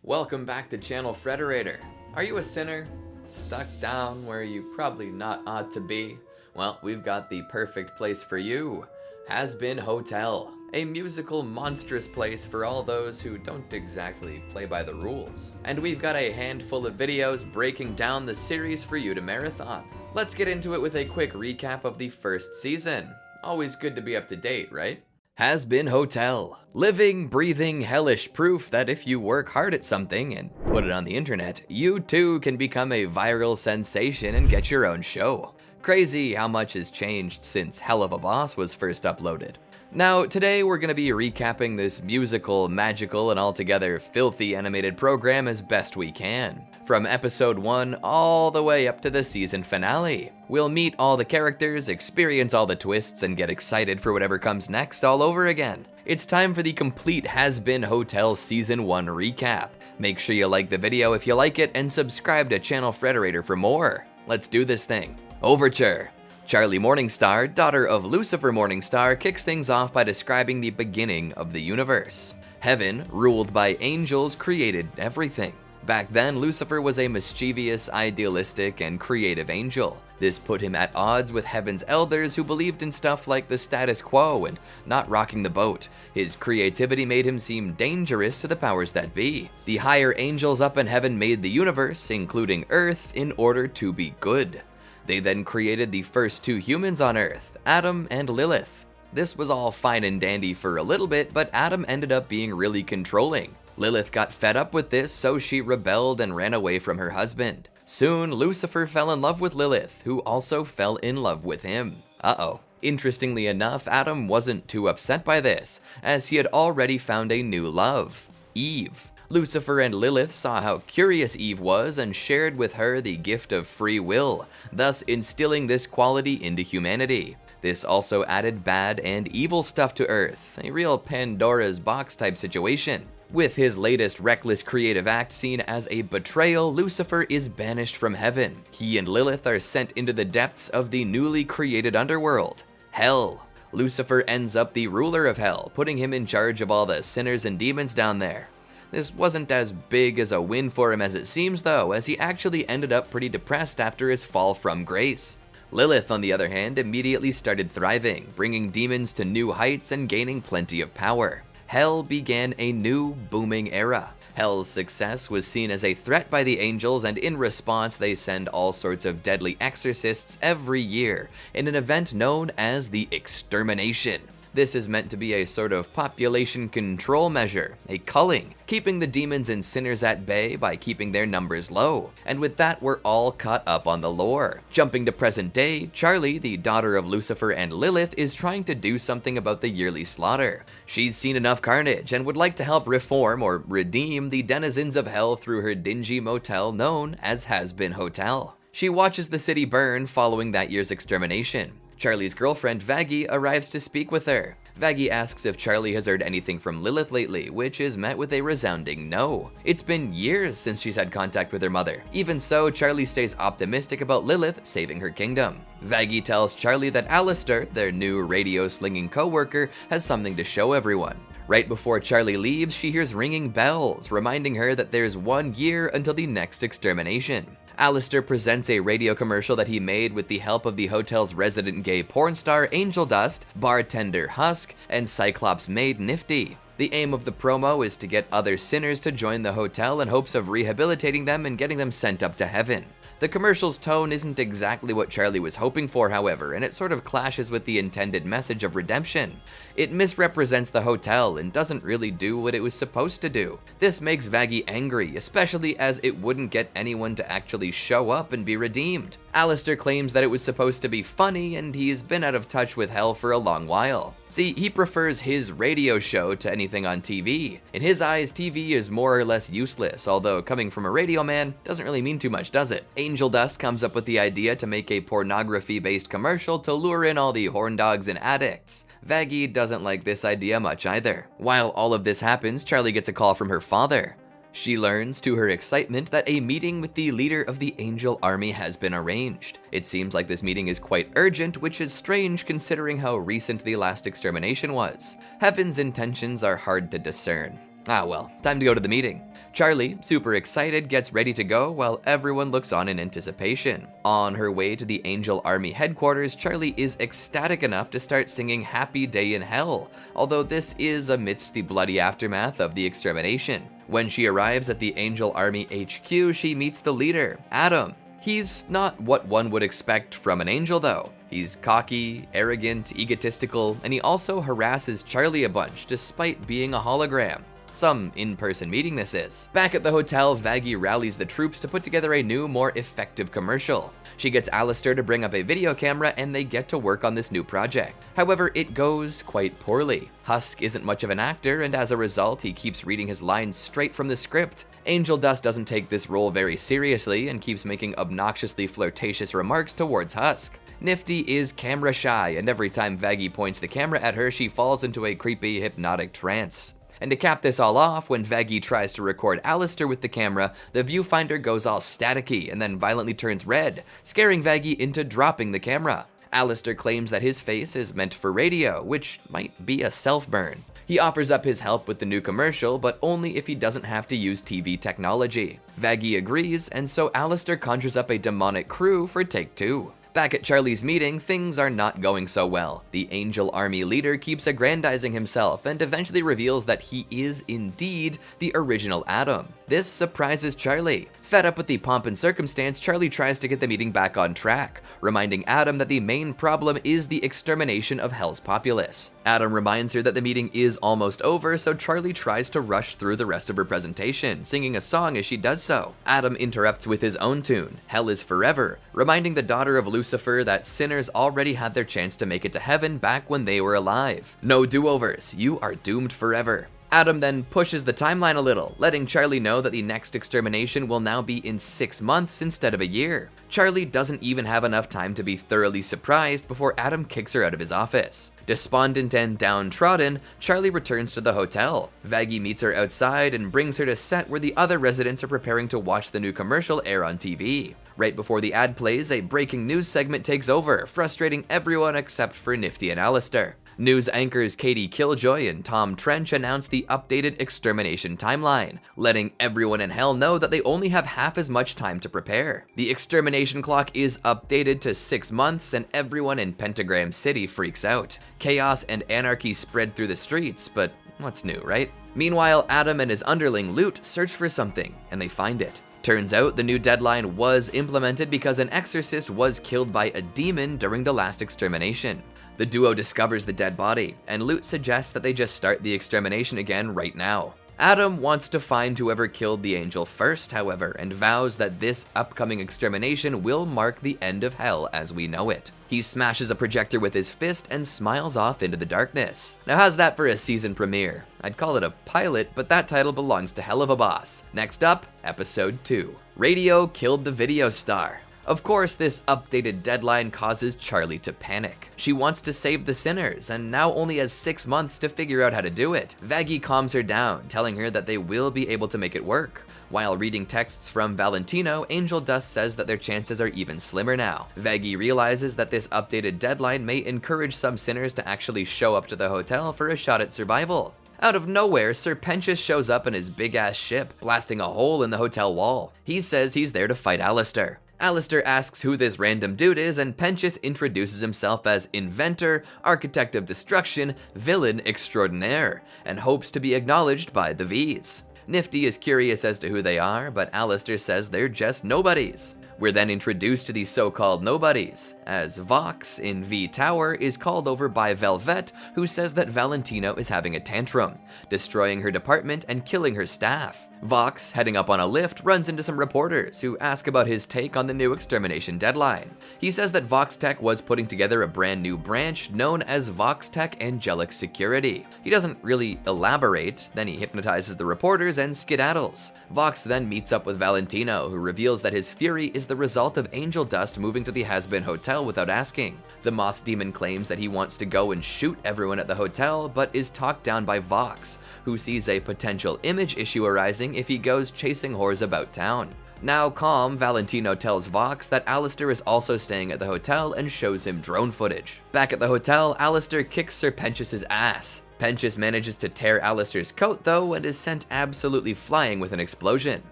Welcome back to Channel Frederator. Are you a sinner? Stuck down where you probably not ought to be? Well, we've got the perfect place for you. Hazbin Hotel, a musical monstrous place for all those who don't exactly play by the rules. And we've got a handful of videos breaking down the series for you to marathon. Let's get into it with a quick recap of the first season. Always good to be up to date, right? Hazbin Hotel. Living, breathing, hellish proof that if you work hard at something and put it on the internet, you too can become a viral sensation and get your own show. Crazy how much has changed since Hell of a Boss was first uploaded. Now, today we're going to be recapping this musical, magical, and altogether filthy animated program as best we can. From episode 1 all the way up to the season finale. We'll meet all the characters, experience all the twists, and get excited for whatever comes next all over again. It's time for the complete Hazbin Hotel Season 1 recap. Make sure you like the video if you like it, and subscribe to Channel Frederator for more. Let's do this thing. Overture. Charlie Morningstar, daughter of Lucifer Morningstar, kicks things off by describing the beginning of the universe. Heaven, ruled by angels, created everything. Back then, Lucifer was a mischievous, idealistic, and creative angel. This put him at odds with Heaven's elders who believed in stuff like the status quo and not rocking the boat. His creativity made him seem dangerous to the powers that be. The higher angels up in Heaven made the universe, including Earth, in order to be good. They then created the first two humans on Earth, Adam and Lilith. This was all fine and dandy for a little bit, but Adam ended up being really controlling. Lilith got fed up with this, so she rebelled and ran away from her husband. Soon, Lucifer fell in love with Lilith, who also fell in love with him. Uh-oh. Interestingly enough, Adam wasn't too upset by this, as he had already found a new love, Eve. Lucifer and Lilith saw how curious Eve was and shared with her the gift of free will, thus instilling this quality into humanity. This also added bad and evil stuff to Earth, a real Pandora's box type situation. With his latest reckless creative act seen as a betrayal, Lucifer is banished from heaven. He and Lilith are sent into the depths of the newly created underworld, Hell. Lucifer ends up the ruler of Hell, putting him in charge of all the sinners and demons down there. This wasn't as big as a win for him as it seems though, as he actually ended up pretty depressed after his fall from grace. Lilith, on the other hand, immediately started thriving, bringing demons to new heights and gaining plenty of power. Hell began a new, booming era. Hell's success was seen as a threat by the angels, and in response they send all sorts of deadly exorcists every year in an event known as the Extermination. This is meant to be a sort of population control measure, a culling, keeping the demons and sinners at bay by keeping their numbers low. And with that, we're all caught up on the lore. Jumping to present day, Charlie, the daughter of Lucifer and Lilith, is trying to do something about the yearly slaughter. She's seen enough carnage and would like to help reform or redeem the denizens of hell through her dingy motel known as Hazbin Hotel. She watches the city burn following that year's extermination. Charlie's girlfriend, Vaggie, arrives to speak with her. Vaggie asks if Charlie has heard anything from Lilith lately, which is met with a resounding no. It's been years since she's had contact with her mother. Even so, Charlie stays optimistic about Lilith saving her kingdom. Vaggie tells Charlie that Alistair, their new radio-slinging co-worker, has something to show everyone. Right before Charlie leaves, she hears ringing bells, reminding her that there's 1 year until the next extermination. Alistair presents a radio commercial that he made with the help of the hotel's resident gay porn star Angel Dust, bartender Husk, and Cyclops maid Nifty. The aim of the promo is to get other sinners to join the hotel in hopes of rehabilitating them and getting them sent up to heaven. The commercial's tone isn't exactly what Charlie was hoping for, however, and it sort of clashes with the intended message of redemption. It misrepresents the hotel and doesn't really do what it was supposed to do. This makes Vaggie angry, especially as it wouldn't get anyone to actually show up and be redeemed. Alistair claims that it was supposed to be funny, and he's been out of touch with hell for a long while. See, he prefers his radio show to anything on TV. In his eyes, TV is more or less useless, although coming from a radio man doesn't really mean too much, does it? Angel Dust comes up with the idea to make a pornography-based commercial to lure in all the horn dogs and addicts. Vaggie doesn't like this idea much either. While all of this happens, Charlie gets a call from her father. She learns, to her excitement, that a meeting with the leader of the Angel Army has been arranged. It seems like this meeting is quite urgent, which is strange considering how recent the last extermination was. Heaven's intentions are hard to discern. Ah well, time to go to the meeting. Charlie, super excited, gets ready to go while everyone looks on in anticipation. On her way to the Angel Army headquarters, Charlie is ecstatic enough to start singing Happy Day in Hell, although this is amidst the bloody aftermath of the extermination. When she arrives at the Angel Army HQ, she meets the leader, Adam. He's not what one would expect from an angel though. He's cocky, arrogant, egotistical, and he also harasses Charlie a bunch despite being a hologram. Some in-person meeting this is. Back at the hotel, Vaggie rallies the troops to put together a new, more effective commercial. She gets Alistair to bring up a video camera and they get to work on this new project. However, it goes quite poorly. Husk isn't much of an actor, and as a result, he keeps reading his lines straight from the script. Angel Dust doesn't take this role very seriously and keeps making obnoxiously flirtatious remarks towards Husk. Nifty is camera shy, and every time Vaggie points the camera at her, she falls into a creepy, hypnotic trance. And to cap this all off, when Vaggie tries to record Alistair with the camera, the viewfinder goes all staticky and then violently turns red, scaring Vaggie into dropping the camera. Alistair claims that his face is meant for radio, which might be a self-burn. He offers up his help with the new commercial, but only if he doesn't have to use TV technology. Vaggie agrees, and so Alistair conjures up a demonic crew for take 2. Back at Charlie's meeting, things are not going so well. The Angel Army leader keeps aggrandizing himself and eventually reveals that he is indeed the original Adam. This surprises Charlie. Fed up with the pomp and circumstance, Charlie tries to get the meeting back on track, reminding Adam that the main problem is the extermination of Hell's populace. Adam reminds her that the meeting is almost over, so Charlie tries to rush through the rest of her presentation, singing a song as she does so. Adam interrupts with his own tune, Hell is Forever, reminding the daughter of Lucifer that sinners already had their chance to make it to heaven back when they were alive. No do-overs, you are doomed forever. Adam then pushes the timeline a little, letting Charlie know that the next extermination will now be in 6 months instead of a year. Charlie doesn't even have enough time to be thoroughly surprised before Adam kicks her out of his office. Despondent and downtrodden, Charlie returns to the hotel. Vaggie meets her outside and brings her to set where the other residents are preparing to watch the new commercial air on TV. Right before the ad plays, a breaking news segment takes over, frustrating everyone except for Nifty and Alistair. News anchors Katie Killjoy and Tom Trench announce the updated extermination timeline, letting everyone in Hell know that they only have half as much time to prepare. The extermination clock is updated to 6 months and everyone in Pentagram City freaks out. Chaos and anarchy spread through the streets, but what's new, right? Meanwhile, Adam and his underling Loot search for something, and they find it. Turns out the new deadline was implemented because an exorcist was killed by a demon during the last extermination. The duo discovers the dead body, and Loot suggests that they just start the extermination again right now. Adam wants to find whoever killed the angel first, however, and vows that this upcoming extermination will mark the end of Hell as we know it. He smashes a projector with his fist and smiles off into the darkness. Now how's that for a season premiere? I'd call it a pilot, but that title belongs to Hell of a Boss. Next up, Episode 2. Radio killed the video star. Of course, this updated deadline causes Charlie to panic. She wants to save the sinners, and now only has 6 months to figure out how to do it. Vaggie calms her down, telling her that they will be able to make it work. While reading texts from Valentino, Angel Dust says that their chances are even slimmer now. Vaggie realizes that this updated deadline may encourage some sinners to actually show up to the hotel for a shot at survival. Out of nowhere, Sir Pentious shows up in his big-ass ship, blasting a hole in the hotel wall. He says he's there to fight Alistair. Alistair asks who this random dude is, and Pentious introduces himself as Inventor, Architect of Destruction, Villain Extraordinaire, and hopes to be acknowledged by the V's. Nifty is curious as to who they are, but Alistair says they're just nobodies. We're then introduced to these so-called nobodies, as Vox in V Tower is called over by Velvet, who says that Valentino is having a tantrum, destroying her department and killing her staff. Vox, heading up on a lift, runs into some reporters who ask about his take on the new extermination deadline. He says that Vox Tech was putting together a brand new branch known as Vox Tech Angelic Security. He doesn't really elaborate, then he hypnotizes the reporters and skedaddles. Vox then meets up with Valentino, who reveals that his fury is the result of Angel Dust moving to the Hazbin Hotel without asking. The Moth Demon claims that he wants to go and shoot everyone at the hotel, but is talked down by Vox, who sees a potential image issue arising if he goes chasing whores about town. Now calm, Valentino tells Vox that Alistair is also staying at the hotel and shows him drone footage. Back at the hotel, Alistair kicks Sir Pentious's ass. Pentious manages to tear Alistair's coat though and is sent absolutely flying with an explosion.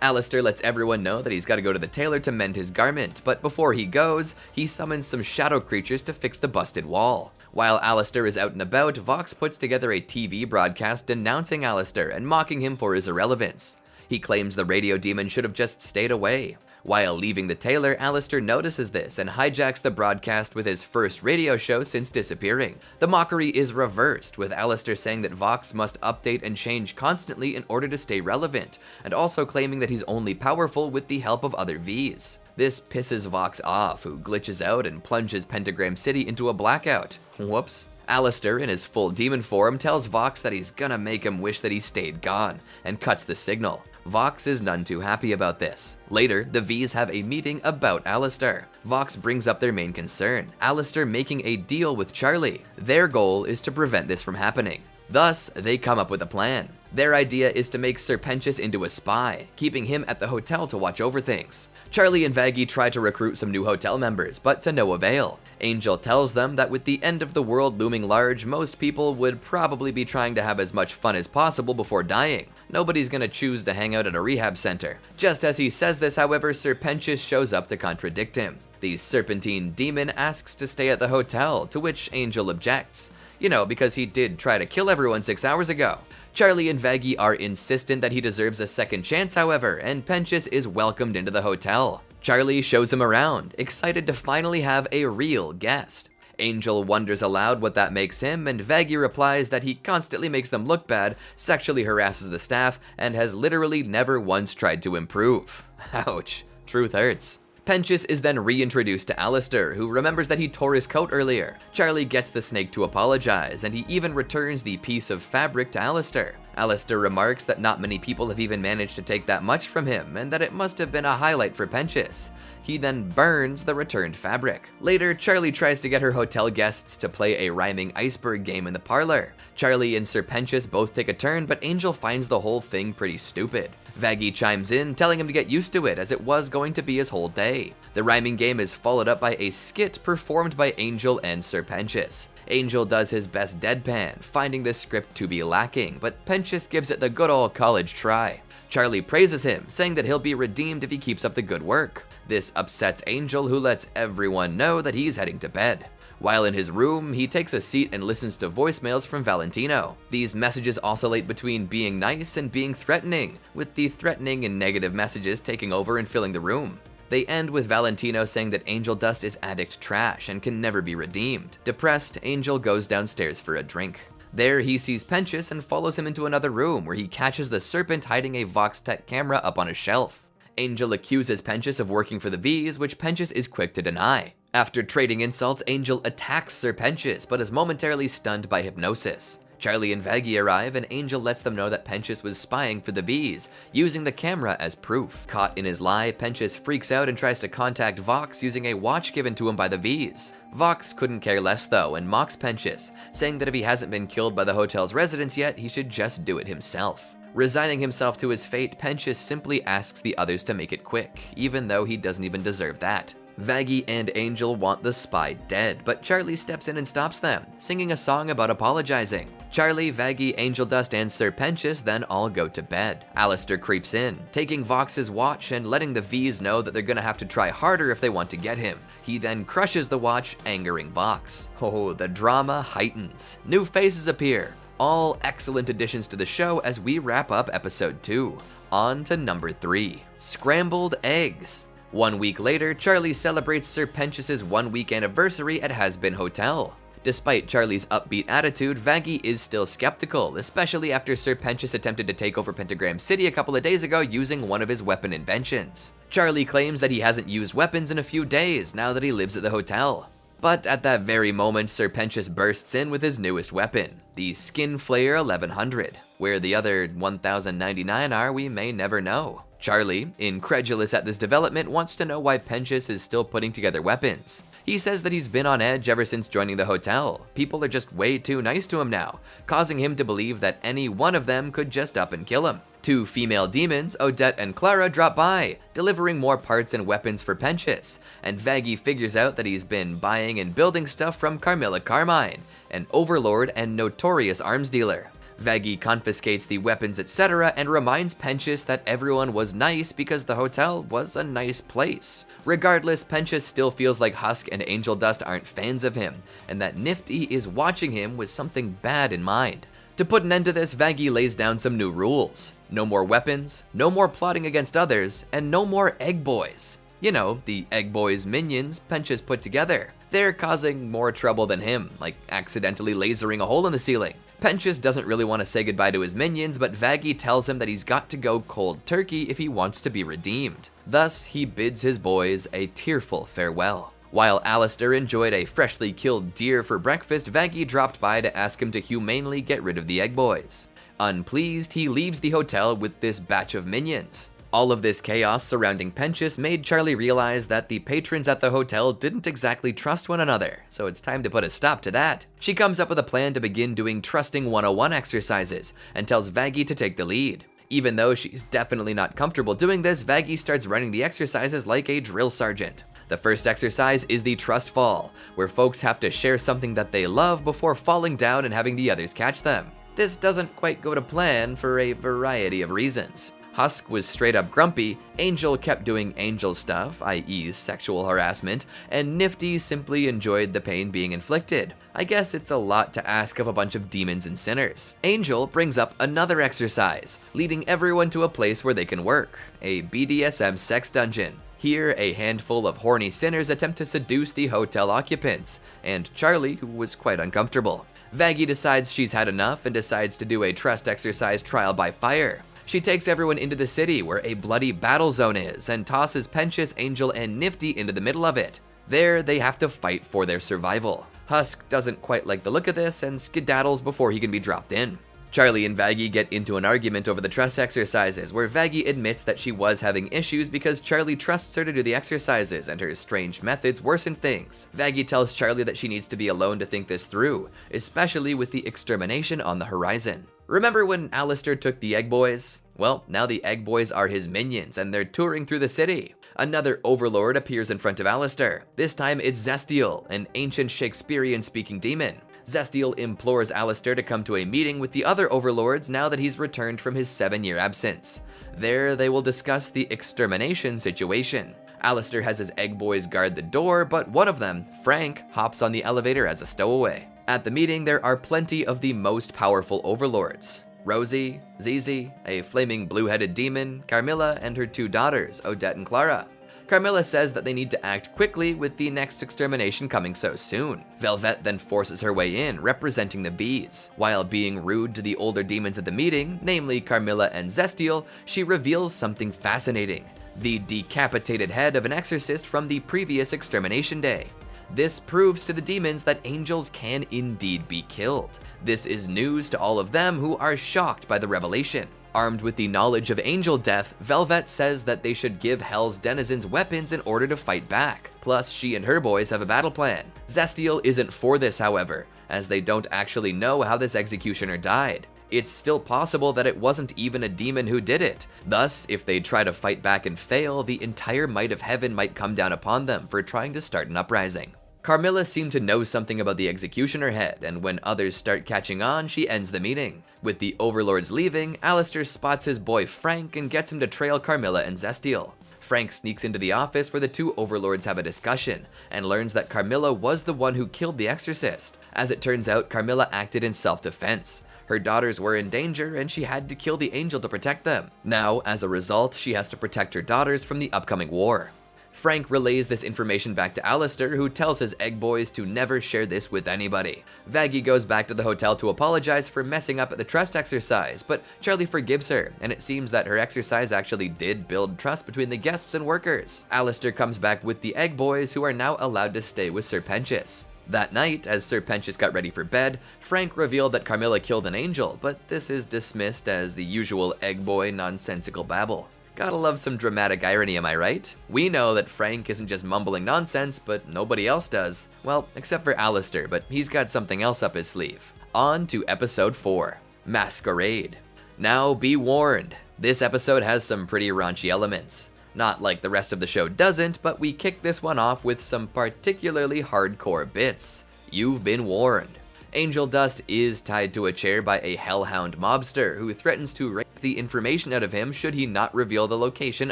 Alistair lets everyone know that he's got to go to the tailor to mend his garment, but before he goes, he summons some shadow creatures to fix the busted wall. While Alistair is out and about, Vox puts together a TV broadcast denouncing Alistair and mocking him for his irrelevance. He claims the radio demon should have just stayed away. While leaving the tailor, Alistair notices this and hijacks the broadcast with his first radio show since disappearing. The mockery is reversed, with Alistair saying that Vox must update and change constantly in order to stay relevant, and also claiming that he's only powerful with the help of other Vs. This pisses Vox off, who glitches out and plunges Pentagram City into a blackout. Whoops. Alistair, in his full demon form, tells Vox that he's gonna make him wish that he stayed gone, and cuts the signal. Vox is none too happy about this. Later, the Vs have a meeting about Alistair. Vox brings up their main concern, Alistair making a deal with Charlie. Their goal is to prevent this from happening. Thus, they come up with a plan. Their idea is to make Serpentius into a spy, keeping him at the hotel to watch over things. Charlie and Vaggie try to recruit some new hotel members, but to no avail. Angel tells them that with the end of the world looming large, most people would probably be trying to have as much fun as possible before dying. Nobody's gonna choose to hang out at a rehab center. Just as he says this, however, Serpentius shows up to contradict him. The serpentine demon asks to stay at the hotel, to which Angel objects. You know, because he did try to kill everyone 6 hours ago. Charlie and Vaggie are insistent that he deserves a second chance, however, and Pentious is welcomed into the hotel. Charlie shows him around, excited to finally have a real guest. Angel wonders aloud what that makes him, and Vaggie replies that he constantly makes them look bad, sexually harasses the staff, and has literally never once tried to improve. Ouch. Truth hurts. Pentious is then reintroduced to Alistair, who remembers that he tore his coat earlier. Charlie gets the snake to apologize, and he even returns the piece of fabric to Alistair. Alistair remarks that not many people have even managed to take that much from him, and that it must have been a highlight for Pentious. He then burns the returned fabric. Later, Charlie tries to get her hotel guests to play a rhyming iceberg game in the parlor. Charlie and Serpentius both take a turn, but Angel finds the whole thing pretty stupid. Vaggie chimes in, telling him to get used to it, as it was going to be his whole day. The rhyming game is followed up by a skit performed by Angel and Serpentius. Angel does his best deadpan, finding this script to be lacking, but Pentious gives it the good old college try. Charlie praises him, saying that he'll be redeemed if he keeps up the good work. This upsets Angel, who lets everyone know that he's heading to bed. While in his room, he takes a seat and listens to voicemails from Valentino. These messages oscillate between being nice and being threatening, with the threatening and negative messages taking over and filling the room. They end with Valentino saying that Angel Dust is addict trash and can never be redeemed. Depressed, Angel goes downstairs for a drink. There, he sees Pentious and follows him into another room, where he catches the serpent hiding a Vox-Tech camera up on a shelf. Angel accuses Pentious of working for the Vs, which Pentious is quick to deny. After trading insults, Angel attacks Serpentius, but is momentarily stunned by hypnosis. Charlie and Vaggie arrive, and Angel lets them know that Pentious was spying for the Vs, using the camera as proof. Caught in his lie, Pentious freaks out and tries to contact Vox using a watch given to him by the Vs. Vox couldn't care less though, and mocks Pentious, saying that if he hasn't been killed by the hotel's residents yet, he should just do it himself. Resigning himself to his fate, Pentious simply asks the others to make it quick, even though he doesn't even deserve that. Vaggie and Angel want the spy dead, but Charlie steps in and stops them, singing a song about apologizing. Charlie, Vaggie, Angel Dust, and Serpentius then all go to bed. Alistair creeps in, taking Vox's watch and letting the Vs know that they're gonna have to try harder if they want to get him. He then crushes the watch, angering Vox. Oh, the drama heightens. New faces appear. All excellent additions to the show as we wrap up episode 2. On to number 3, Scrambled Eggs. 1 week later, Charlie celebrates Serpentius' 1-week anniversary at Hazbin Hotel. Despite Charlie's upbeat attitude, Vaggie is still skeptical, especially after Serpentius attempted to take over Pentagram City a couple of days ago using one of his weapon inventions. Charlie claims that he hasn't used weapons in a few days now that he lives at the hotel. But at that very moment, Serpentius bursts in with his newest weapon, the Skin Flayer 1100. Where the other 1099 are, we may never know. Charlie, incredulous at this development, wants to know why Pentious is still putting together weapons. He says that he's been on edge ever since joining the hotel. People are just way too nice to him now, causing him to believe that any one of them could just up and kill him. Two female demons, Odette and Clara, drop by, delivering more parts and weapons for Penchus, and Vaggie figures out that he's been buying and building stuff from Carmilla Carmine, an overlord and notorious arms dealer. Vaggie confiscates the weapons, etc., and reminds Penchus that everyone was nice because the hotel was a nice place. Regardless, Penchus still feels like Husk and Angel Dust aren't fans of him, and that Nifty is watching him with something bad in mind. To put an end to this, Vaggie lays down some new rules. No more weapons, no more plotting against others, and no more Egg Boys. You know, the Egg Boys minions Penchus put together. They're causing more trouble than him, like accidentally lasering a hole in the ceiling. Penchus doesn't really want to say goodbye to his minions, but Vaggie tells him that he's got to go cold turkey if he wants to be redeemed. Thus, he bids his boys a tearful farewell. While Alistair enjoyed a freshly killed deer for breakfast, Vaggie dropped by to ask him to humanely get rid of the Egg Boys. Unpleased, he leaves the hotel with this batch of minions. All of this chaos surrounding Penchus made Charlie realize that the patrons at the hotel didn't exactly trust one another, so it's time to put a stop to that. She comes up with a plan to begin doing Trusting 101 exercises, and tells Vaggie to take the lead. Even though she's definitely not comfortable doing this, Vaggie starts running the exercises like a drill sergeant. The first exercise is the Trust Fall, where folks have to share something that they love before falling down and having the others catch them. This doesn't quite go to plan for a variety of reasons. Husk was straight up grumpy, Angel kept doing Angel stuff, i.e. sexual harassment, and Nifty simply enjoyed the pain being inflicted. I guess it's a lot to ask of a bunch of demons and sinners. Angel brings up another exercise, leading everyone to a place where they can work, a BDSM sex dungeon. Here, a handful of horny sinners attempt to seduce the hotel occupants, and Charlie, who was quite uncomfortable. Vaggie decides she's had enough and decides to do a trust exercise trial by fire. She takes everyone into the city where a bloody battle zone is and tosses Penchus, Angel, and Nifty into the middle of it. There, they have to fight for their survival. Husk doesn't quite like the look of this and skedaddles before he can be dropped in. Charlie and Vaggie get into an argument over the trust exercises, where Vaggie admits that she was having issues because Charlie trusts her to do the exercises and her strange methods worsen things. Vaggie tells Charlie that she needs to be alone to think this through, especially with the extermination on the horizon. Remember when Alistair took the Egg Boys? Well, now the Egg Boys are his minions and they're touring through the city. Another overlord appears in front of Alistair. This time it's Zestiel, an ancient Shakespearean-speaking demon. Zestiel implores Alistair to come to a meeting with the other overlords now that he's returned from his 7-year absence. There, they will discuss the extermination situation. Alistair has his Egg Boys guard the door, but one of them, Frank, hops on the elevator as a stowaway. At the meeting, there are plenty of the most powerful overlords. Rosie, Zizi, a flaming blue-headed demon, Carmilla, and her 2 daughters, Odette and Clara. Carmilla says that they need to act quickly with the next extermination coming so soon. Velvet then forces her way in, representing the bees. While being rude to the older demons at the meeting, namely Carmilla and Zestiel, she reveals something fascinating: the decapitated head of an exorcist from the previous extermination day. This proves to the demons that angels can indeed be killed. This is news to all of them, who are shocked by the revelation. Armed with the knowledge of angel death, Velvet says that they should give Hell's denizens weapons in order to fight back. Plus, she and her boys have a battle plan. Zestiel isn't for this, however, as they don't actually know how this executioner died. It's still possible that it wasn't even a demon who did it. Thus, if they try to fight back and fail, the entire might of heaven might come down upon them for trying to start an uprising. Carmilla seemed to know something about the executioner head, and when others start catching on, she ends the meeting. With the overlords leaving, Alistair spots his boy Frank and gets him to trail Carmilla and Zestiel. Frank sneaks into the office where the 2 overlords have a discussion, and learns that Carmilla was the one who killed the exorcist. As it turns out, Carmilla acted in self-defense. Her daughters were in danger, and she had to kill the angel to protect them. Now, as a result, she has to protect her daughters from the upcoming war. Frank relays this information back to Alistair, who tells his Egg Boys to never share this with anybody. Vaggie goes back to the hotel to apologize for messing up at the trust exercise, but Charlie forgives her, and it seems that her exercise actually did build trust between the guests and workers. Alistair comes back with the Egg Boys, who are now allowed to stay with Sir Penchus. That night, as Sir Penchus got ready for bed, Frank revealed that Carmilla killed an angel, but this is dismissed as the usual Egg Boy nonsensical babble. Gotta love some dramatic irony, am I right? We know that Frank isn't just mumbling nonsense, but nobody else does. Well, except for Alistair, but he's got something else up his sleeve. On to episode 4, Masquerade. Now be warned, this episode has some pretty raunchy elements. Not like the rest of the show doesn't, but we kick this one off with some particularly hardcore bits. You've been warned. Angel Dust is tied to a chair by a hellhound mobster who threatens to rape the information out of him should he not reveal the location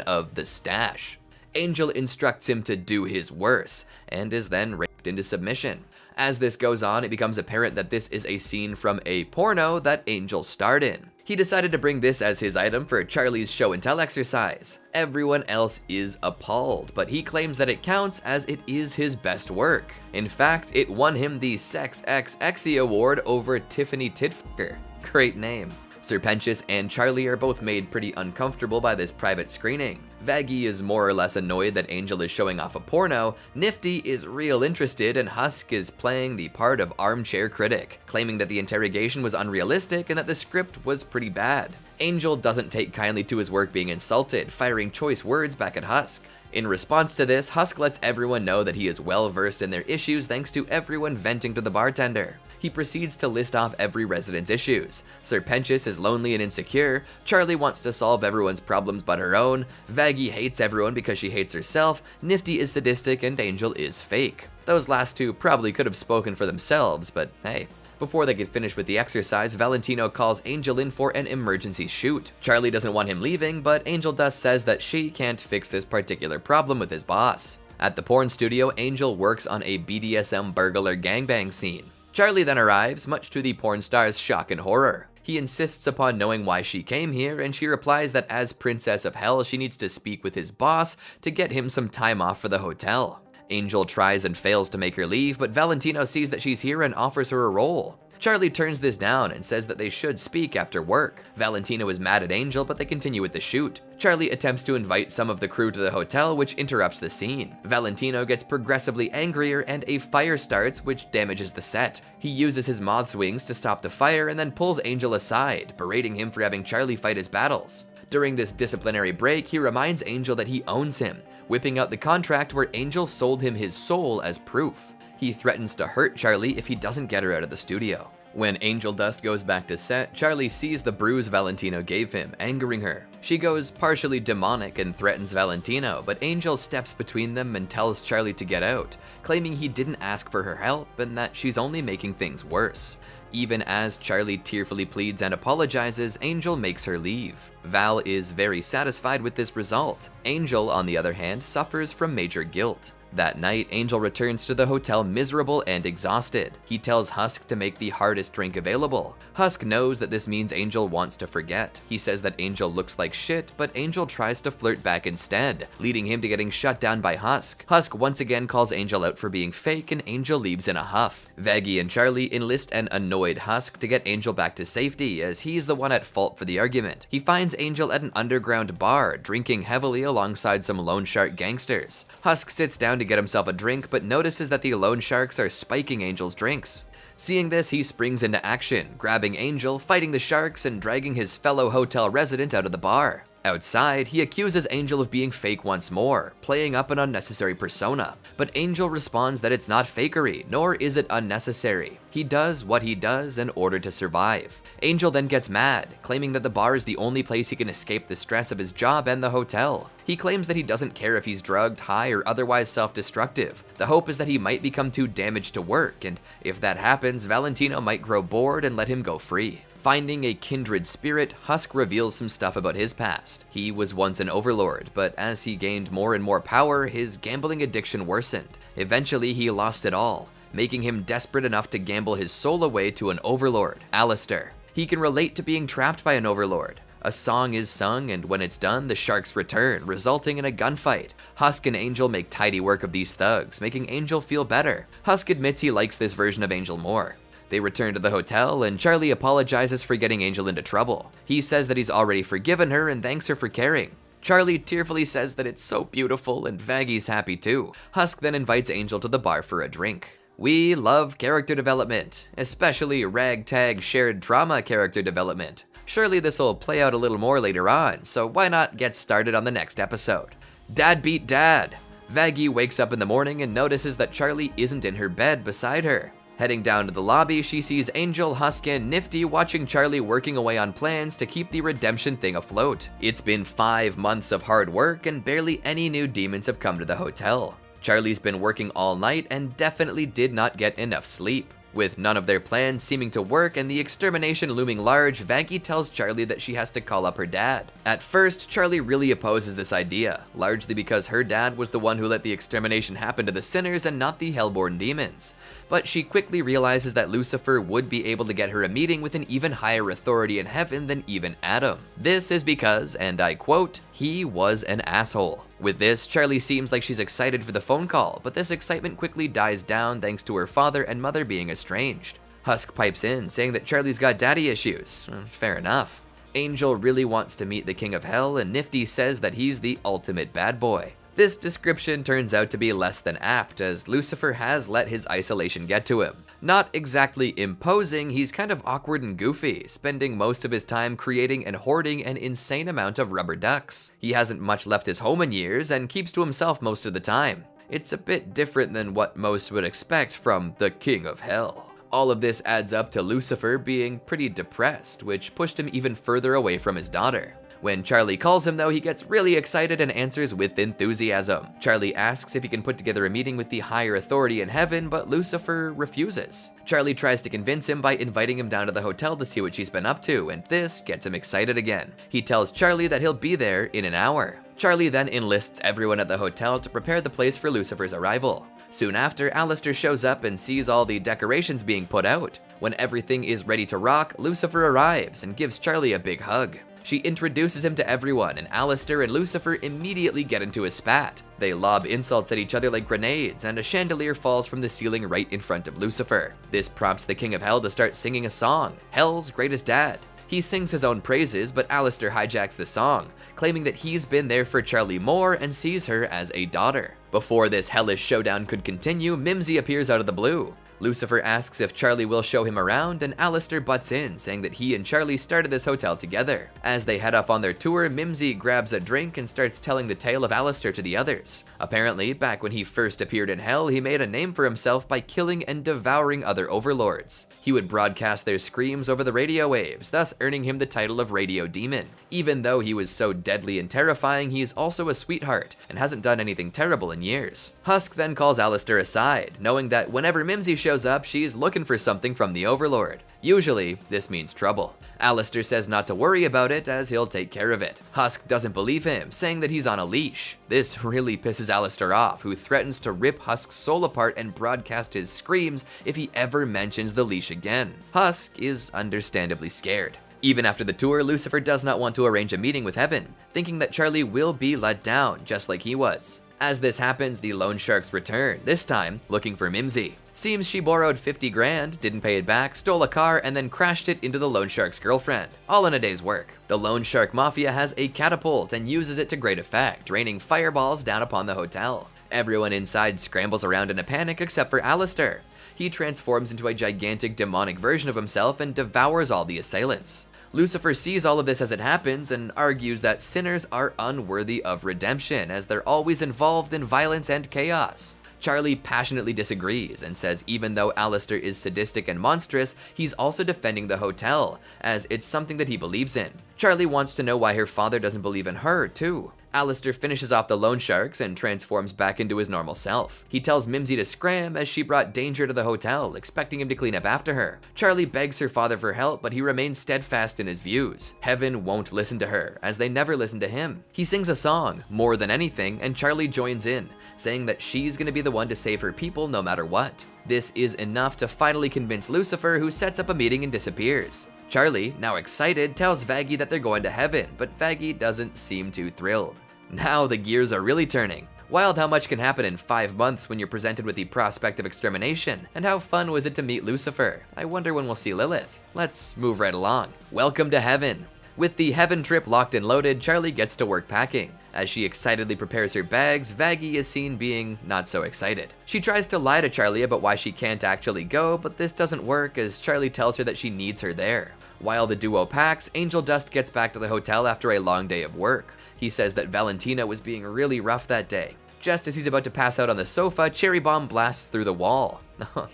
of the stash. Angel instructs him to do his worst, and is then raped into submission. As this goes on, it becomes apparent that this is a scene from a porno that Angel starred in. He decided to bring this as his item for Charlie's show and tell exercise. Everyone else is appalled, but he claims that it counts as it is his best work. In fact, it won him the Sex X Exy Award over Tiffany Titfucker. Great name. Serpentious and Charlie are both made pretty uncomfortable by this private screening. Vaggie is more or less annoyed that Angel is showing off a porno, Nifty is real interested, and Husk is playing the part of armchair critic, claiming that the interrogation was unrealistic and that the script was pretty bad. Angel doesn't take kindly to his work being insulted, firing choice words back at Husk. In response to this, Husk lets everyone know that he is well versed in their issues thanks to everyone venting to the bartender. He proceeds to list off every resident's issues. Serpentious is lonely and insecure, Charlie wants to solve everyone's problems but her own, Vaggie hates everyone because she hates herself, Nifty is sadistic, and Angel is fake. Those last two probably could have spoken for themselves, but hey. Before they get finished with the exercise, Valentino calls Angel in for an emergency shoot. Charlie doesn't want him leaving, but Angel Dust says that she can't fix this particular problem with his boss. At the porn studio, Angel works on a BDSM burglar gangbang scene. Charlie then arrives, much to the porn star's shock and horror. He insists upon knowing why she came here, and she replies that as Princess of Hell, she needs to speak with his boss to get him some time off for the hotel. Angel tries and fails to make her leave, but Valentino sees that she's here and offers her a role. Charlie turns this down and says that they should speak after work. Valentino is mad at Angel, but they continue with the shoot. Charlie attempts to invite some of the crew to the hotel, which interrupts the scene. Valentino gets progressively angrier and a fire starts, which damages the set. He uses his moth's wings to stop the fire and then pulls Angel aside, berating him for having Charlie fight his battles. During this disciplinary break, he reminds Angel that he owns him, whipping out the contract where Angel sold him his soul as proof. He threatens to hurt Charlie if he doesn't get her out of the studio. When Angel Dust goes back to set, Charlie sees the bruise Valentino gave him, angering her. She goes partially demonic and threatens Valentino, but Angel steps between them and tells Charlie to get out, claiming he didn't ask for her help and that she's only making things worse. Even as Charlie tearfully pleads and apologizes, Angel makes her leave. Val is very satisfied with this result. Angel, on the other hand, suffers from major guilt. That night, Angel returns to the hotel miserable and exhausted. He tells Husk to make the hardest drink available. Husk knows that this means Angel wants to forget. He says that Angel looks like shit, but Angel tries to flirt back instead, leading him to getting shut down by Husk. Husk once again calls Angel out for being fake, and Angel leaves in a huff. Vaggie and Charlie enlist an annoyed Husk to get Angel back to safety, as he's the one at fault for the argument. He finds Angel at an underground bar, drinking heavily alongside some loan shark gangsters. Husk sits down to get himself a drink, but notices that the loan sharks are spiking Angel's drinks. Seeing this, he springs into action, grabbing Angel, fighting the sharks, and dragging his fellow hotel resident out of the bar. Outside, he accuses Angel of being fake once more, playing up an unnecessary persona. But Angel responds that it's not fakery, nor is it unnecessary. He does what he does in order to survive. Angel then gets mad, claiming that the bar is the only place he can escape the stress of his job and the hotel. He claims that he doesn't care if he's drugged, high, or otherwise self-destructive. The hope is that he might become too damaged to work, and if that happens, Valentino might grow bored and let him go free. Finding a kindred spirit, Husk reveals some stuff about his past. He was once an overlord, but as he gained more and more power, his gambling addiction worsened. Eventually, he lost it all, making him desperate enough to gamble his soul away to an overlord, Alistair. He can relate to being trapped by an overlord. A song is sung, and when it's done, the sharks return, resulting in a gunfight. Husk and Angel make tidy work of these thugs, making Angel feel better. Husk admits he likes this version of Angel more. They return to the hotel, and Charlie apologizes for getting Angel into trouble. He says that he's already forgiven her and thanks her for caring. Charlie tearfully says that it's so beautiful, and Vaggie's happy too. Husk then invites Angel to the bar for a drink. We love character development, especially ragtag shared trauma character development. Surely this'll play out a little more later on, so why not get started on the next episode? Dad beat dad. Vaggie wakes up in the morning and notices that Charlie isn't in her bed beside her. Heading down to the lobby, she sees Angel, Husk, and Nifty watching Charlie working away on plans to keep the redemption thing afloat. It's been 5 months of hard work and barely any new demons have come to the hotel. Charlie's been working all night and definitely did not get enough sleep. With none of their plans seeming to work and the extermination looming large, Vaggie tells Charlie that she has to call up her dad. At first, Charlie really opposes this idea, largely because her dad was the one who let the extermination happen to the sinners and not the hellborn demons. But she quickly realizes that Lucifer would be able to get her a meeting with an even higher authority in heaven than even Adam. This is because, and I quote, "he was an asshole." With this, Charlie seems like she's excited for the phone call, but this excitement quickly dies down thanks to her father and mother being estranged. Husk pipes in, saying that Charlie's got daddy issues. Fair enough. Angel really wants to meet the King of Hell, and Nifty says that he's the ultimate bad boy. This description turns out to be less than apt, as Lucifer has let his isolation get to him. Not exactly imposing, he's kind of awkward and goofy, spending most of his time creating and hoarding an insane amount of rubber ducks. He hasn't much left his home in years and keeps to himself most of the time. It's a bit different than what most would expect from the King of Hell. All of this adds up to Lucifer being pretty depressed, which pushed him even further away from his daughter. When Charlie calls him though, he gets really excited and answers with enthusiasm. Charlie asks if he can put together a meeting with the higher authority in heaven, but Lucifer refuses. Charlie tries to convince him by inviting him down to the hotel to see what she's been up to, and this gets him excited again. He tells Charlie that he'll be there in an hour. Charlie then enlists everyone at the hotel to prepare the place for Lucifer's arrival. Soon after, Alistair shows up and sees all the decorations being put out. When everything is ready to rock, Lucifer arrives and gives Charlie a big hug. She introduces him to everyone, and Alistair and Lucifer immediately get into a spat. They lob insults at each other like grenades, and a chandelier falls from the ceiling right in front of Lucifer. This prompts the King of Hell to start singing a song, Hell's Greatest Dad. He sings his own praises, but Alistair hijacks the song, claiming that he's been there for Charlie more and sees her as a daughter. Before this hellish showdown could continue, Mimsy appears out of the blue. Lucifer asks if Charlie will show him around, and Alistair butts in, saying that he and Charlie started this hotel together. As they head off on their tour, Mimsy grabs a drink and starts telling the tale of Alistair to the others. Apparently, back when he first appeared in Hell, he made a name for himself by killing and devouring other overlords. He would broadcast their screams over the radio waves, thus earning him the title of Radio Demon. Even though he was so deadly and terrifying, he's also a sweetheart, and hasn't done anything terrible in years. Husk then calls Alistair aside, knowing that whenever Mimsy shows up, she's looking for something from the Overlord. Usually, this means trouble. Alistair says not to worry about it, as he'll take care of it. Husk doesn't believe him, saying that he's on a leash. This really pisses Alistair off, who threatens to rip Husk's soul apart and broadcast his screams if he ever mentions the leash again. Husk is understandably scared. Even after the tour, Lucifer does not want to arrange a meeting with Heaven, thinking that Charlie will be let down, just like he was. As this happens, the loan sharks return, this time looking for Mimsy. Seems she borrowed 50 grand, didn't pay it back, stole a car, and then crashed it into the loan shark's girlfriend, all in a day's work. The loan shark mafia has a catapult and uses it to great effect, raining fireballs down upon the hotel. Everyone inside scrambles around in a panic except for Alistair. He transforms into a gigantic demonic version of himself and devours all the assailants. Lucifer sees all of this as it happens and argues that sinners are unworthy of redemption, as they're always involved in violence and chaos. Charlie passionately disagrees and says even though Alistair is sadistic and monstrous, he's also defending the hotel, as it's something that he believes in. Charlie wants to know why her father doesn't believe in her, too. Alistair finishes off the loan sharks and transforms back into his normal self. He tells Mimsy to scram as she brought danger to the hotel, expecting him to clean up after her. Charlie begs her father for help, but he remains steadfast in his views. Heaven won't listen to her, as they never listen to him. He sings a song, More Than Anything, and Charlie joins in, saying that she's gonna be the one to save her people no matter what. This is enough to finally convince Lucifer, who sets up a meeting and disappears. Charlie, now excited, tells Vaggie that they're going to heaven, but Vaggie doesn't seem too thrilled. Now the gears are really turning. Wild how much can happen in 5 months when you're presented with the prospect of extermination, and how fun was it to meet Lucifer? I wonder when we'll see Lilith. Let's move right along. Welcome to heaven. With the heaven trip locked and loaded, Charlie gets to work packing. As she excitedly prepares her bags, Vaggie is seen being not so excited. She tries to lie to Charlie about why she can't actually go, but this doesn't work as Charlie tells her that she needs her there. While the duo packs, Angel Dust gets back to the hotel after a long day of work. He says that Valentina was being really rough that day. Just as he's about to pass out on the sofa, Cherry Bomb blasts through the wall.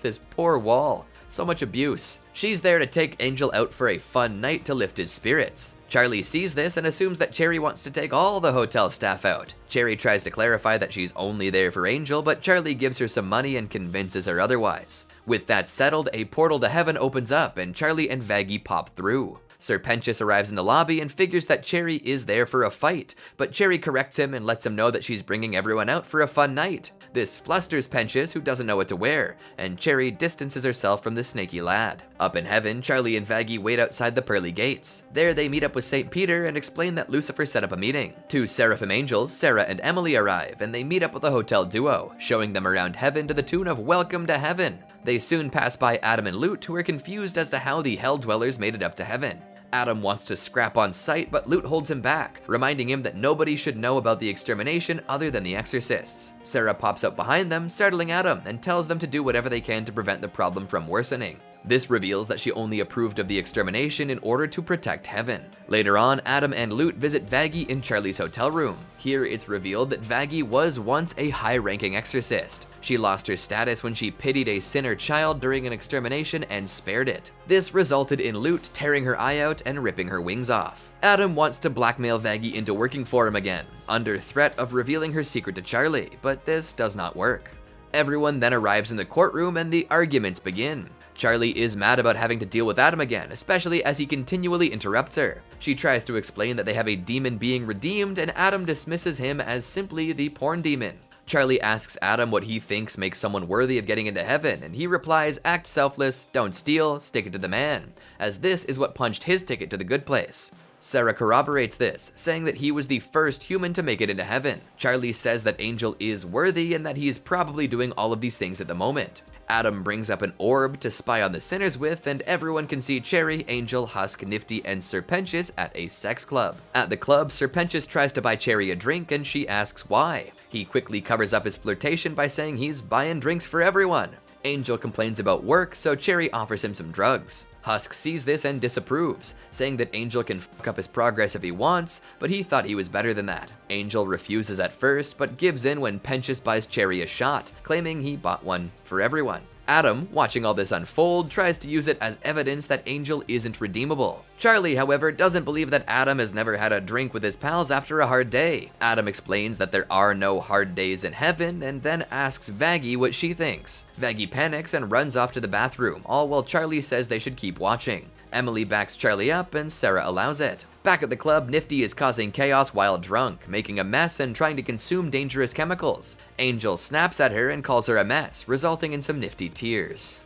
This poor wall. So much abuse. She's there to take Angel out for a fun night to lift his spirits. Charlie sees this and assumes that Cherry wants to take all the hotel staff out. Cherry tries to clarify that she's only there for Angel, but Charlie gives her some money and convinces her otherwise. With that settled, a portal to heaven opens up and Charlie and Vaggie pop through. Serpentius arrives in the lobby and figures that Cherry is there for a fight, but Cherry corrects him and lets him know that she's bringing everyone out for a fun night. This flusters Pentious, who doesn't know what to wear, and Cherry distances herself from the snaky lad. Up in heaven, Charlie and Vaggie wait outside the pearly gates. There they meet up with St. Peter and explain that Lucifer set up a meeting. Two Seraphim angels, Sarah and Emily, arrive, and they meet up with the hotel duo, showing them around heaven to the tune of Welcome to Heaven. They soon pass by Adam and Lute, who are confused as to how the Hell Dwellers made it up to heaven. Adam wants to scrap on sight, but Lute holds him back, reminding him that nobody should know about the extermination other than the exorcists. Sarah pops up behind them, startling Adam, and tells them to do whatever they can to prevent the problem from worsening. This reveals that she only approved of the extermination in order to protect heaven. Later on, Adam and Lute visit Vaggie in Charlie's hotel room. Here it's revealed that Vaggie was once a high-ranking exorcist. She lost her status when she pitied a sinner child during an extermination and spared it. This resulted in Lute tearing her eye out and ripping her wings off. Adam wants to blackmail Vaggie into working for him again, under threat of revealing her secret to Charlie, but this does not work. Everyone then arrives in the courtroom and the arguments begin. Charlie is mad about having to deal with Adam again, especially as he continually interrupts her. She tries to explain that they have a demon being redeemed, and Adam dismisses him as simply the porn demon. Charlie asks Adam what he thinks makes someone worthy of getting into heaven, and he replies, act selfless, don't steal, stick it to the man, as this is what punched his ticket to the good place. Sarah corroborates this, saying that he was the first human to make it into heaven. Charlie says that Angel is worthy and that he is probably doing all of these things at the moment. Adam brings up an orb to spy on the sinners with, and everyone can see Cherry, Angel, Husk, Nifty, and Serpentius at a sex club. At the club, Serpentius tries to buy Cherry a drink, and she asks why. He quickly covers up his flirtation by saying he's buying drinks for everyone. Angel complains about work, so Cherry offers him some drugs. Husk sees this and disapproves, saying that Angel can fuck up his progress if he wants, but he thought he was better than that. Angel refuses at first, but gives in when Pentious buys Cherry a shot, claiming he bought one for everyone. Adam, watching all this unfold, tries to use it as evidence that Angel isn't redeemable. Charlie, however, doesn't believe that Adam has never had a drink with his pals after a hard day. Adam explains that there are no hard days in heaven, and then asks Vaggie what she thinks. Vaggie panics and runs off to the bathroom, all while Charlie says they should keep watching. Emily backs Charlie up, and Sarah allows it. Back at the club, Nifty is causing chaos while drunk, making a mess and trying to consume dangerous chemicals. Angel snaps at her and calls her a mess, resulting in some Nifty tears.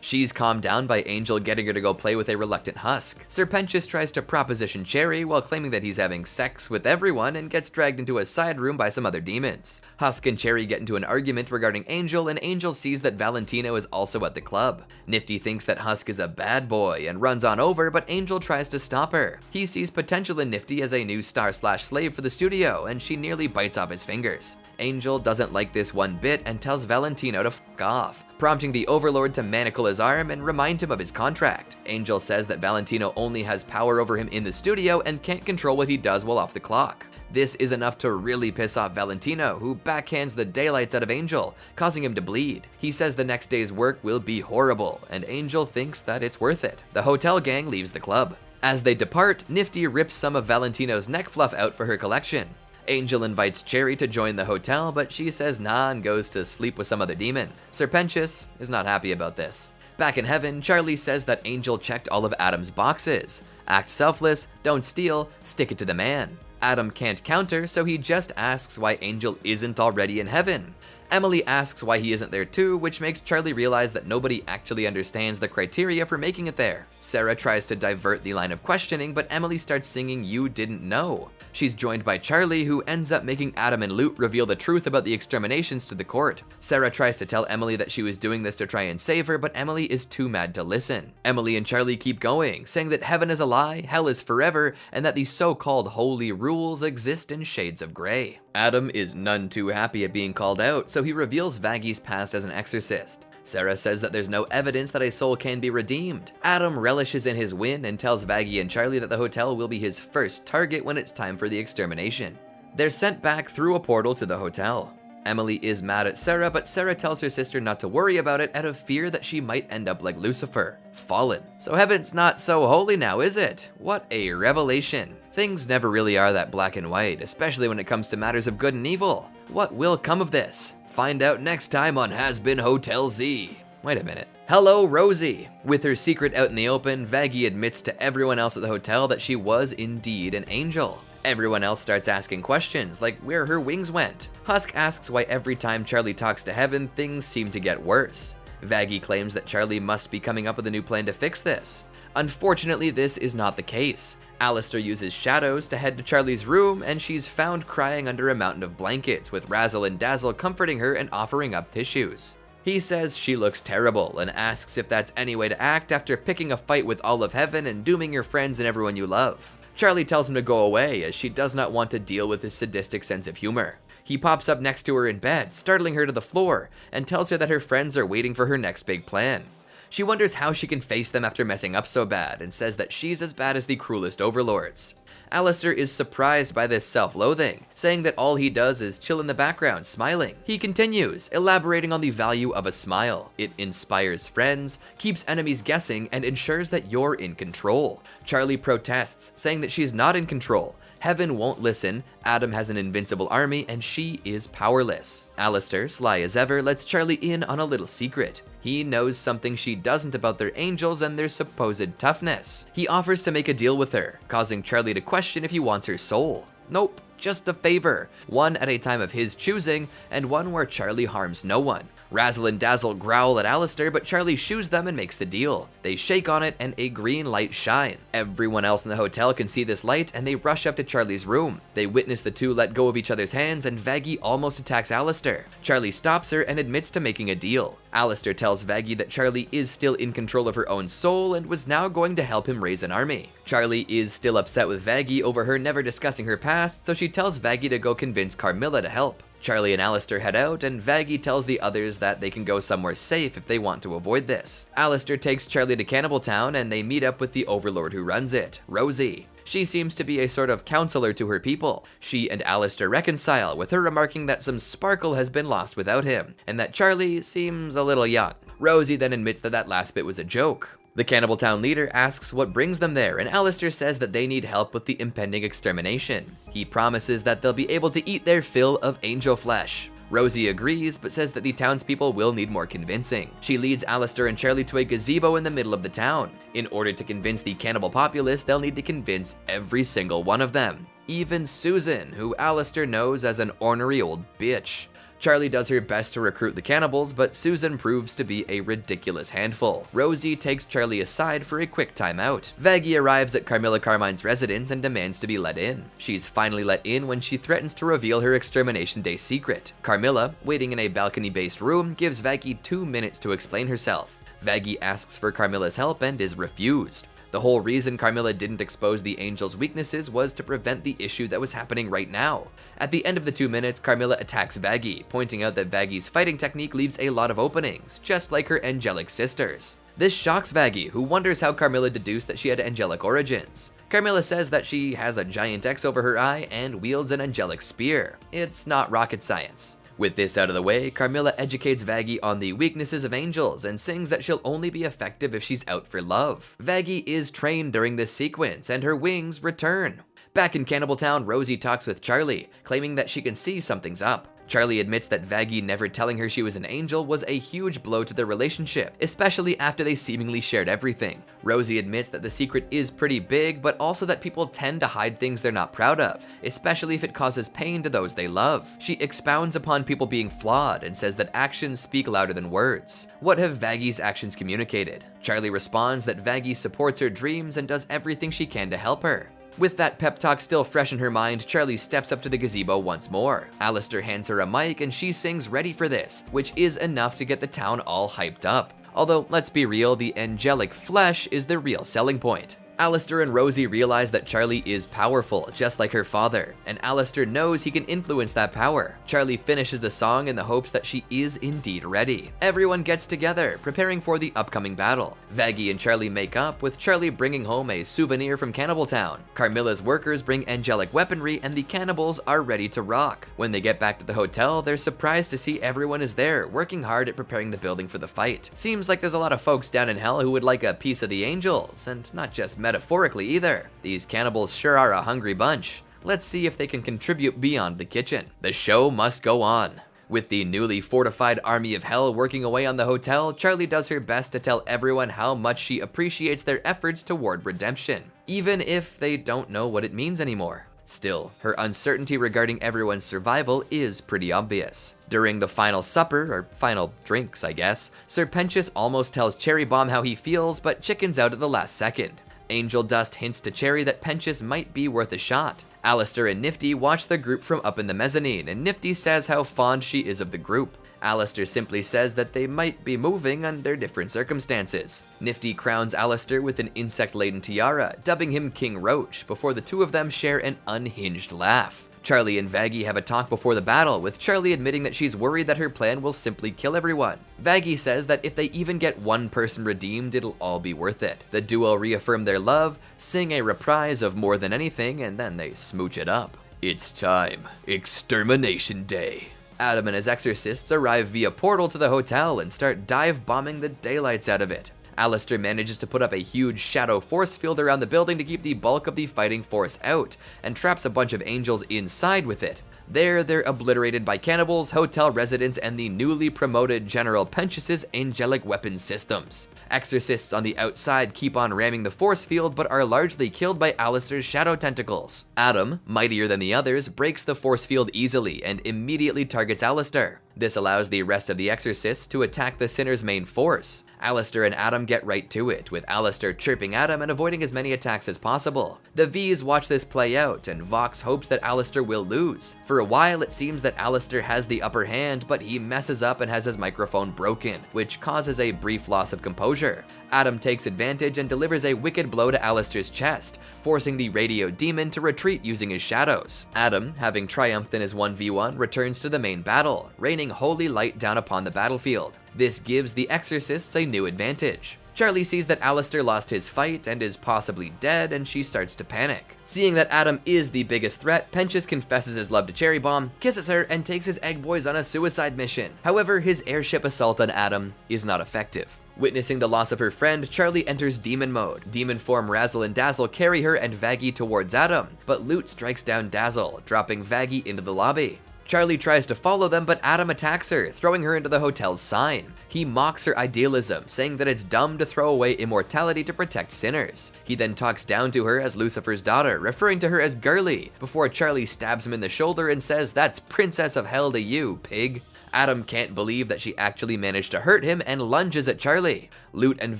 She's calmed down by Angel getting her to go play with a reluctant Husk. Serpentius tries to proposition Cherry while claiming that he's having sex with everyone and gets dragged into a side room by some other demons. Husk and Cherry get into an argument regarding Angel, and Angel sees that Valentino is also at the club. Nifty thinks that Husk is a bad boy and runs on over, but Angel tries to stop her. He sees potential in Nifty as a new star/slave for the studio, and she nearly bites off his fingers. Angel doesn't like this one bit and tells Valentino to f*** off, prompting the Overlord to manacle his arm and remind him of his contract. Angel says that Valentino only has power over him in the studio and can't control what he does while off the clock. This is enough to really piss off Valentino, who backhands the daylights out of Angel, causing him to bleed. He says the next day's work will be horrible, and Angel thinks that it's worth it. The hotel gang leaves the club. As they depart, Nifty rips some of Valentino's neck fluff out for her collection. Angel invites Cherry to join the hotel, but she says nah and goes to sleep with some other demon. Serpentius is not happy about this. Back in heaven, Charlie says that Angel checked all of Adam's boxes. Act selfless, don't steal, stick it to the man. Adam can't counter, so he just asks why Angel isn't already in heaven. Emily asks why he isn't there too, which makes Charlie realize that nobody actually understands the criteria for making it there. Sarah tries to divert the line of questioning, but Emily starts singing You Didn't Know. She's joined by Charlie, who ends up making Adam and Lute reveal the truth about the exterminations to the court. Sarah tries to tell Emily that she was doing this to try and save her, but Emily is too mad to listen. Emily and Charlie keep going, saying that heaven is a lie, hell is forever, and that the so-called holy rules exist in shades of gray. Adam is none too happy at being called out, so he reveals Vaggie's past as an exorcist. Sarah says that there's no evidence that a soul can be redeemed. Adam relishes in his win and tells Vaggie and Charlie that the hotel will be his first target when it's time for the extermination. They're sent back through a portal to the hotel. Emily is mad at Sarah, but Sarah tells her sister not to worry about it out of fear that she might end up like Lucifer, fallen. So heaven's not so holy now, is it? What a revelation. Things never really are that black and white, especially when it comes to matters of good and evil. What will come of this? Find out next time on Hazbin Hotel Z. Wait a minute. Hello, Rosie. With her secret out in the open, Vaggie admits to everyone else at the hotel that she was indeed an angel. Everyone else starts asking questions, like where her wings went. Husk asks why every time Charlie talks to Heaven, things seem to get worse. Vaggie claims that Charlie must be coming up with a new plan to fix this. Unfortunately, this is not the case. Alistair uses shadows to head to Charlie's room, and she's found crying under a mountain of blankets, with Razzle and Dazzle comforting her and offering up tissues. He says she looks terrible, and asks if that's any way to act after picking a fight with all of Heaven and dooming your friends and everyone you love. Charlie tells him to go away, as she does not want to deal with his sadistic sense of humor. He pops up next to her in bed, startling her to the floor, and tells her that her friends are waiting for her next big plan. She wonders how she can face them after messing up so bad, and says that she's as bad as the cruelest overlords. Alistair is surprised by this self-loathing, saying that all he does is chill in the background, smiling. He continues, elaborating on the value of a smile. It inspires friends, keeps enemies guessing, and ensures that you're in control. Charlie protests, saying that she's not in control. Heaven won't listen, Adam has an invincible army, and she is powerless. Alistair, sly as ever, lets Charlie in on a little secret. He knows something she doesn't about their angels and their supposed toughness. He offers to make a deal with her, causing Charlie to question if he wants her soul. Nope, just a favor, one at a time of his choosing, and one where Charlie harms no one. Razzle and Dazzle growl at Alistair, but Charlie shoos them and makes the deal. They shake on it and a green light shines. Everyone else in the hotel can see this light and they rush up to Charlie's room. They witness the two let go of each other's hands and Vaggie almost attacks Alistair. Charlie stops her and admits to making a deal. Alistair tells Vaggie that Charlie is still in control of her own soul and was now going to help him raise an army. Charlie is still upset with Vaggie over her never discussing her past, so she tells Vaggie to go convince Carmilla to help. Charlie and Alistair head out, and Vaggie tells the others that they can go somewhere safe if they want to avoid this. Alistair takes Charlie to Cannibal Town, and they meet up with the overlord who runs it, Rosie. She seems to be a sort of counselor to her people. She and Alistair reconcile, with her remarking that some sparkle has been lost without him, and that Charlie seems a little young. Rosie then admits that that last bit was a joke. The Cannibal Town leader asks what brings them there, and Alistair says that they need help with the impending extermination. He promises that they'll be able to eat their fill of angel flesh. Rosie agrees, but says that the townspeople will need more convincing. She leads Alistair and Charlie to a gazebo in the middle of the town. In order to convince the cannibal populace, they'll need to convince every single one of them. Even Susan, who Alistair knows as an ornery old bitch. Charlie does her best to recruit the cannibals, but Susan proves to be a ridiculous handful. Rosie takes Charlie aside for a quick timeout. Vaggie arrives at Carmilla Carmine's residence and demands to be let in. She's finally let in when she threatens to reveal her extermination day secret. Carmilla, waiting in a balcony-based room, gives Vaggie 2 minutes to explain herself. Vaggie asks for Carmilla's help and is refused. The whole reason Carmilla didn't expose the angel's weaknesses was to prevent the issue that was happening right now. At the end of the 2 minutes, Carmilla attacks Vaggie, pointing out that Vaggie's fighting technique leaves a lot of openings, just like her angelic sisters. This shocks Vaggie, who wonders how Carmilla deduced that she had angelic origins. Carmilla says that she has a giant X over her eye and wields an angelic spear. It's not rocket science. With this out of the way, Carmilla educates Vaggie on the weaknesses of angels and sings that she'll only be effective if she's out for love. Vaggie is trained during this sequence, and her wings return. Back in Cannibal Town, Rosie talks with Charlie, claiming that she can see something's up. Charlie admits that Vaggie never telling her she was an angel was a huge blow to their relationship, especially after they seemingly shared everything. Rosie admits that the secret is pretty big, but also that people tend to hide things they're not proud of, especially if it causes pain to those they love. She expounds upon people being flawed and says that actions speak louder than words. What have Vaggie's actions communicated? Charlie responds that Vaggie supports her dreams and does everything she can to help her. With that pep talk still fresh in her mind, Charlie steps up to the gazebo once more. Alistair hands her a mic and she sings Ready for This, which is enough to get the town all hyped up. Although, let's be real, the angelic flesh is the real selling point. Alistair and Rosie realize that Charlie is powerful, just like her father, and Alistair knows he can influence that power. Charlie finishes the song in the hopes that she is indeed ready. Everyone gets together, preparing for the upcoming battle. Vaggie and Charlie make up, with Charlie bringing home a souvenir from Cannibal Town. Carmilla's workers bring angelic weaponry, and the cannibals are ready to rock. When they get back to the hotel, they're surprised to see everyone is there, working hard at preparing the building for the fight. Seems like there's a lot of folks down in hell who would like a piece of the angels, and not just metaphorically either. These cannibals sure are a hungry bunch. Let's see if they can contribute beyond the kitchen. The show must go on. With the newly fortified army of hell working away on the hotel, Charlie does her best to tell everyone how much she appreciates their efforts toward redemption, even if they don't know what it means anymore. Still, her uncertainty regarding everyone's survival is pretty obvious. During the final supper, or final drinks I guess, Sir Pentious almost tells Cherry Bomb how he feels, but chickens out at the last second. Angel Dust hints to Cherry that Pentious might be worth a shot. Alistair and Nifty watch the group from up in the mezzanine, and Nifty says how fond she is of the group. Alistair simply says that they might be moving under different circumstances. Nifty crowns Alistair with an insect-laden tiara, dubbing him King Roach, before the two of them share an unhinged laugh. Charlie and Vaggie have a talk before the battle, with Charlie admitting that she's worried that her plan will simply kill everyone. Vaggie says that if they even get one person redeemed, it'll all be worth it. The duo reaffirm their love, sing a reprise of More Than Anything, and then they smooch it up. It's time. Extermination Day. Adam and his exorcists arrive via portal to the hotel and start dive-bombing the daylights out of it. Alistair manages to put up a huge shadow force field around the building to keep the bulk of the fighting force out, and traps a bunch of angels inside with it. There, they're obliterated by cannibals, hotel residents, and the newly promoted General Pentious' angelic weapons systems. Exorcists on the outside keep on ramming the force field, but are largely killed by Alistair's shadow tentacles. Adam, mightier than the others, breaks the force field easily and immediately targets Alistair. This allows the rest of the exorcists to attack the sinner's main force. Alistair and Adam get right to it, with Alistair chirping Adam and avoiding as many attacks as possible. The V's watch this play out, and Vox hopes that Alistair will lose. For a while, it seems that Alistair has the upper hand, but he messes up and has his microphone broken, which causes a brief loss of composure. Adam takes advantage and delivers a wicked blow to Alistair's chest, forcing the radio demon to retreat using his shadows. Adam, having triumphed in his 1v1, returns to the main battle, raining holy light down upon the battlefield. This gives the exorcists a new advantage. Charlie sees that Alistair lost his fight and is possibly dead, and she starts to panic. Seeing that Adam is the biggest threat, Pentious confesses his love to Cherry Bomb, kisses her, and takes his egg boys on a suicide mission. However, his airship assault on Adam is not effective. Witnessing the loss of her friend, Charlie enters demon mode. Demon form Razzle and Dazzle carry her and Vaggie towards Adam, but Loot strikes down Dazzle, dropping Vaggie into the lobby. Charlie tries to follow them, but Adam attacks her, throwing her into the hotel's sign. He mocks her idealism, saying that it's dumb to throw away immortality to protect sinners. He then talks down to her as Lucifer's daughter, referring to her as girly, before Charlie stabs him in the shoulder and says, "That's Princess of Hell to you, pig." Adam can't believe that she actually managed to hurt him and lunges at Charlie. Loot and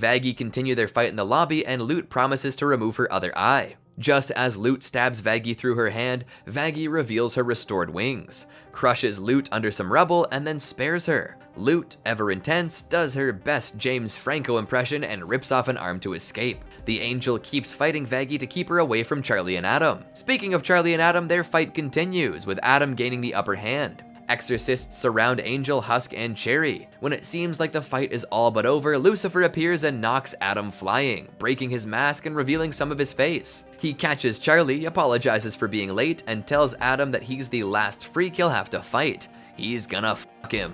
Vaggie continue their fight in the lobby, and Loot promises to remove her other eye. Just as Loot stabs Vaggie through her hand, Vaggie reveals her restored wings, crushes Loot under some rubble, and then spares her. Loot, ever intense, does her best James Franco impression and rips off an arm to escape. The angel keeps fighting Vaggie to keep her away from Charlie and Adam. Speaking of Charlie and Adam, their fight continues, with Adam gaining the upper hand. Exorcists surround Angel, Husk, and Cherry. When it seems like the fight is all but over, Lucifer appears and knocks Adam flying, breaking his mask and revealing some of his face. He catches Charlie, apologizes for being late, and tells Adam that he's the last freak he'll have to fight. He's gonna fuck him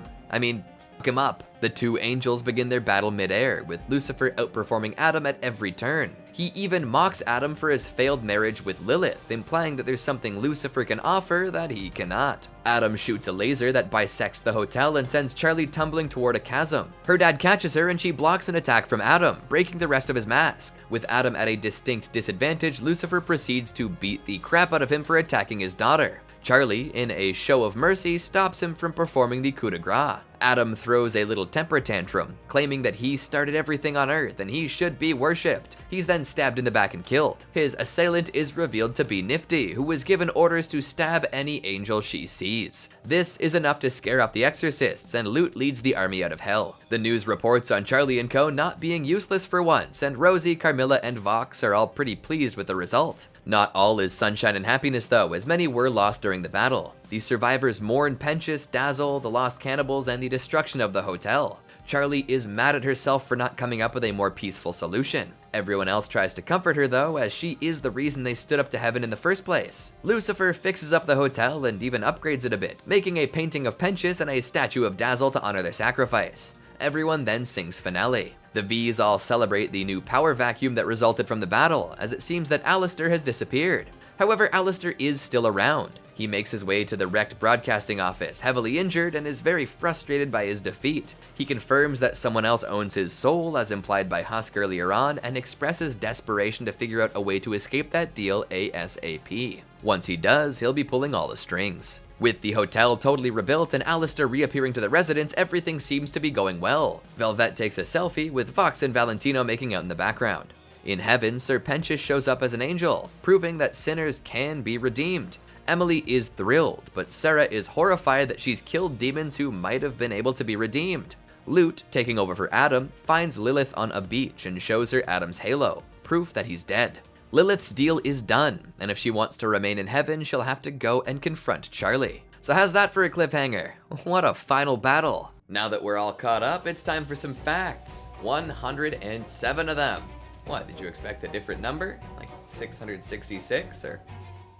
up. The two angels begin their battle mid-air, with Lucifer outperforming Adam at every turn. He even mocks Adam for his failed marriage with Lilith, implying that there's something Lucifer can offer that he cannot. Adam shoots a laser that bisects the hotel and sends Charlie tumbling toward a chasm. Her dad catches her and she blocks an attack from Adam, breaking the rest of his mask. With Adam at a distinct disadvantage, Lucifer proceeds to beat the crap out of him for attacking his daughter. Charlie, in a show of mercy, stops him from performing the coup de grace. Adam throws a little temper tantrum, claiming that he started everything on Earth and he should be worshipped. He's then stabbed in the back and killed. His assailant is revealed to be Nifty, who was given orders to stab any angel she sees. This is enough to scare off the exorcists, and Loot leads the army out of hell. The news reports on Charlie and co. not being useless for once, and Rosie, Carmilla, and Vox are all pretty pleased with the result. Not all is sunshine and happiness though, as many were lost during the battle. The survivors mourn Penchus, Dazzle, the lost cannibals, and the destruction of the hotel. Charlie is mad at herself for not coming up with a more peaceful solution. Everyone else tries to comfort her though, as she is the reason they stood up to heaven in the first place. Lucifer fixes up the hotel and even upgrades it a bit, making a painting of Penchus and a statue of Dazzle to honor their sacrifice. Everyone then sings finale. The V's all celebrate the new power vacuum that resulted from the battle, as it seems that Alistair has disappeared. However, Alistair is still around. He makes his way to the wrecked broadcasting office, heavily injured, and is very frustrated by his defeat. He confirms that someone else owns his soul, as implied by Husk earlier on, and expresses desperation to figure out a way to escape that deal ASAP. Once he does, he'll be pulling all the strings. With the hotel totally rebuilt and Alistair reappearing to the residence, everything seems to be going well. Velvet takes a selfie, with Vox and Valentino making out in the background. In heaven, Sir Penchus shows up as an angel, proving that sinners can be redeemed. Emily is thrilled, but Sarah is horrified that she's killed demons who might have been able to be redeemed. Lute, taking over for Adam, finds Lilith on a beach and shows her Adam's halo, proof that he's dead. Lilith's deal is done, and if she wants to remain in heaven, she'll have to go and confront Charlie. So how's that for a cliffhanger? What a final battle. Now that we're all caught up, it's time for some facts. 107 of them. What, did you expect a different number? Like 666 or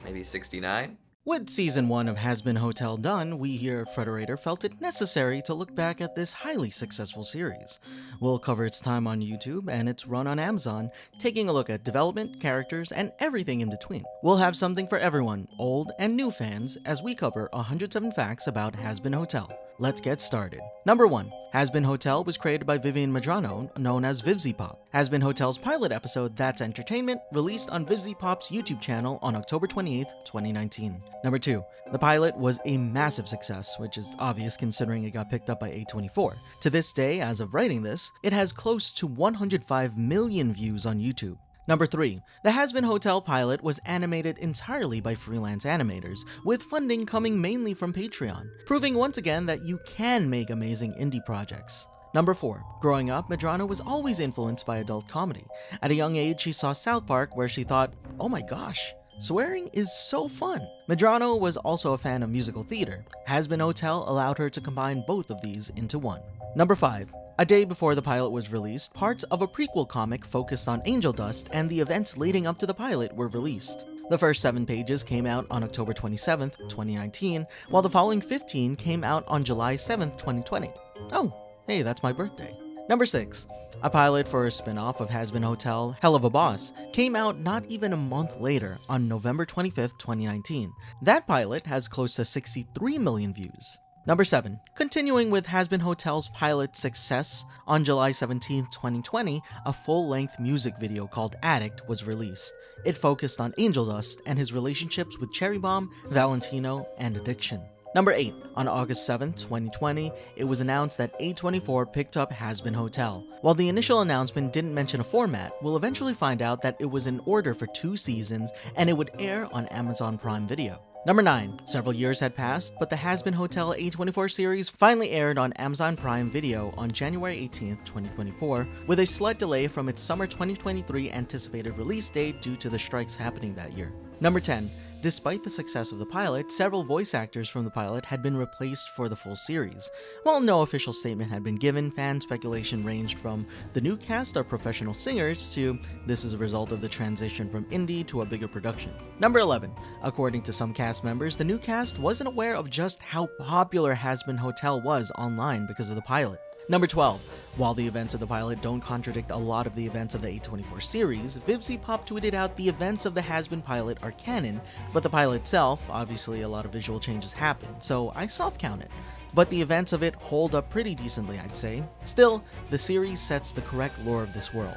maybe 69? With Season 1 of Hazbin Hotel done, we here at Frederator felt it necessary to look back at this highly successful series. We'll cover its time on YouTube and its run on Amazon, taking a look at development, characters, and everything in between. We'll have something for everyone, old and new fans, as we cover 107 facts about Hazbin Hotel. Let's get started. Number 1. Hazbin Hotel was created by Vivian Medrano, known as VivziePop. Hazbin Hotel's pilot episode, That's Entertainment, released on VivziePop's YouTube channel on October 28, 2019. Number 2. The pilot was a massive success, which is obvious considering it got picked up by A24. To this day, as of writing this, it has close to 105 million views on YouTube. Number 3. The Hazbin Hotel pilot was animated entirely by freelance animators, with funding coming mainly from Patreon, proving once again that you can make amazing indie projects. Number 4. Growing up, Medrano was always influenced by adult comedy. At a young age, she saw South Park, where she thought, oh my gosh, swearing is so fun. Medrano was also a fan of musical theater. Hazbin Hotel allowed her to combine both of these into one. Number 5. A day before the pilot was released, parts of a prequel comic focused on angel dust and the events leading up to the pilot were released. The first 7 pages came out on October 27th, 2019, while the following 15 came out on July 7th, 2020. Oh, hey, that's my birthday. Number 6. A pilot for a spin-off of Hazbin Hotel, Hell of a Boss, came out not even a month later on November 25th, 2019. That pilot has close to 63 million views. Number 7. Continuing with Hazbin Hotel's pilot success, on July 17, 2020, a full-length music video called Addict was released. It focused on angel dust and his relationships with Cherry Bomb, Valentino, and addiction. Number 8. On August 7, 2020, it was announced that A24 picked up Hazbin Hotel. While the initial announcement didn't mention a format, we'll eventually find out that it was in order for 2 seasons and it would air on Amazon Prime Video. Number 9. Several years had passed, but the Hazbin Hotel A24 series finally aired on Amazon Prime Video on January 18, 2024, with a slight delay from its summer 2023 anticipated release date due to the strikes happening that year. Number 10. Despite the success of the pilot, several voice actors from the pilot had been replaced for the full series. While no official statement had been given, fan speculation ranged from the new cast are professional singers to this is a result of the transition from indie to a bigger production. Number 11. According to some cast members, the new cast wasn't aware of just how popular Hazbin Hotel was online because of the pilot. Number 12. While the events of the pilot don't contradict a lot of the events of the A24 series, VivziePop tweeted out the events of the Hazbin pilot are canon, but the pilot itself, obviously a lot of visual changes happen, so I soft count it. But the events of it hold up pretty decently, I'd say. Still, the series sets the correct lore of this world.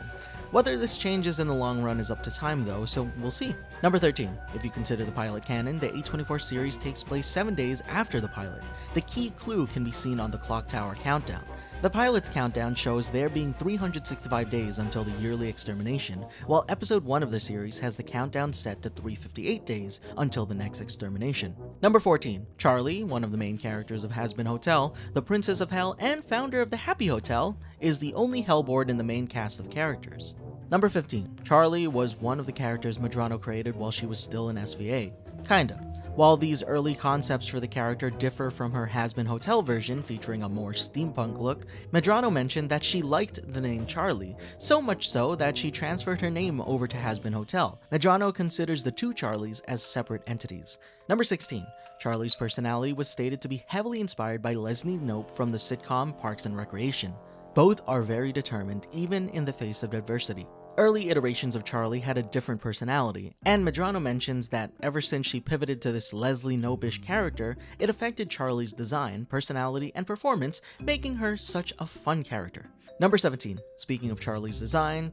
Whether this changes in the long run is up to time though, so we'll see. Number 13. If you consider the pilot canon, the A24 series takes place 7 days after the pilot. The key clue can be seen on the clock tower countdown. The pilot's countdown shows there being 365 days until the yearly extermination, while episode 1 of the series has the countdown set to 358 days until the next extermination. Number 14. Charlie, one of the main characters of Hazbin Hotel, the Princess of Hell, and founder of the Happy Hotel, is the only Hellboard in the main cast of characters. Number 15. Charlie was one of the characters Medrano created while she was still in SVA. Kinda. While these early concepts for the character differ from her Hazbin Hotel version featuring a more steampunk look, Medrano mentioned that she liked the name Charlie, so much so that she transferred her name over to Hazbin Hotel. Medrano considers the two Charlies as separate entities. Number 16. Charlie's personality was stated to be heavily inspired by Leslie Knope from the sitcom Parks and Recreation. Both are very determined, even in the face of adversity. Early iterations of Charlie had a different personality, and Medrano mentions that ever since she pivoted to this Leslie Knope-ish character, it affected Charlie's design, personality, and performance, making her such a fun character. Number 17. Speaking of Charlie's design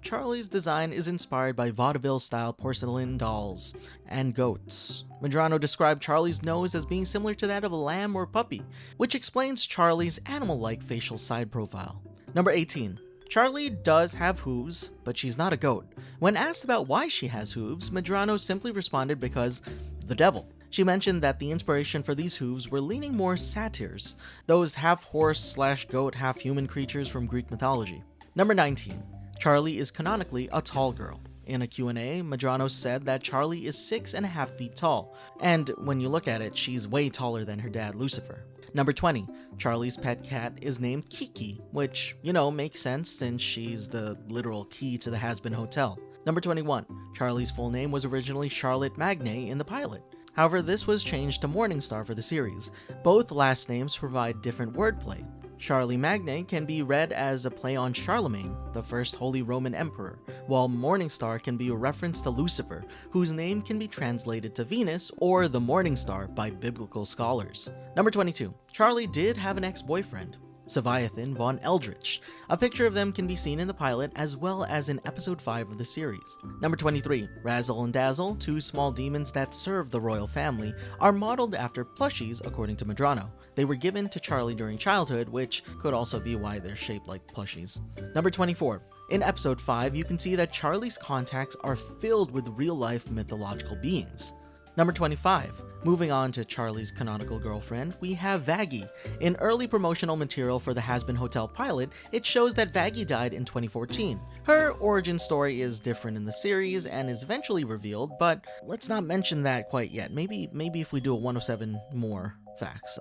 is inspired by vaudeville-style porcelain dolls and goats. Medrano described Charlie's nose as being similar to that of a lamb or puppy, which explains Charlie's animal-like facial side profile. Number 18. Charlie does have hooves, but she's not a goat. When asked about why she has hooves, Medrano simply responded because the devil. She mentioned that the inspiration for these hooves were leaning more satyrs, those half-horse/goat, half-human creatures from Greek mythology. Number 19. Charlie is canonically a tall girl. In a Q&A, Medrano said that Charlie is 6.5 feet tall, and when you look at it, she's way taller than her dad, Lucifer. Number 20. Charlie's pet cat is named Kiki, which, makes sense since she's the literal key to the Hazbin Hotel. Number 21. Charlie's full name was originally Charlotte Magne in the pilot. However, this was changed to Morningstar for the series. Both last names provide different wordplay. Charlie Magne can be read as a play on Charlemagne, the first Holy Roman Emperor, while Morningstar can be a reference to Lucifer, whose name can be translated to Venus or the Morning Star by biblical scholars. Number 22. Charlie did have an ex-boyfriend, Seviathan von Eldritch. A picture of them can be seen in the pilot as well as in episode 5 of the series. Number 23. Razzle and Dazzle, two small demons that serve the royal family, are modeled after plushies according to Medrano. They were given to Charlie during childhood, which could also be why they're shaped like plushies. Number 24. In episode 5, you can see that Charlie's contacts are filled with real-life mythological beings. Number 25. Moving on to Charlie's canonical girlfriend, we have Vaggie. In early promotional material for the Hazbin Hotel pilot, it shows that Vaggie died in 2014. Her origin story is different in the series and is eventually revealed, but let's not mention that quite yet. Maybe if we do a 107 more facts,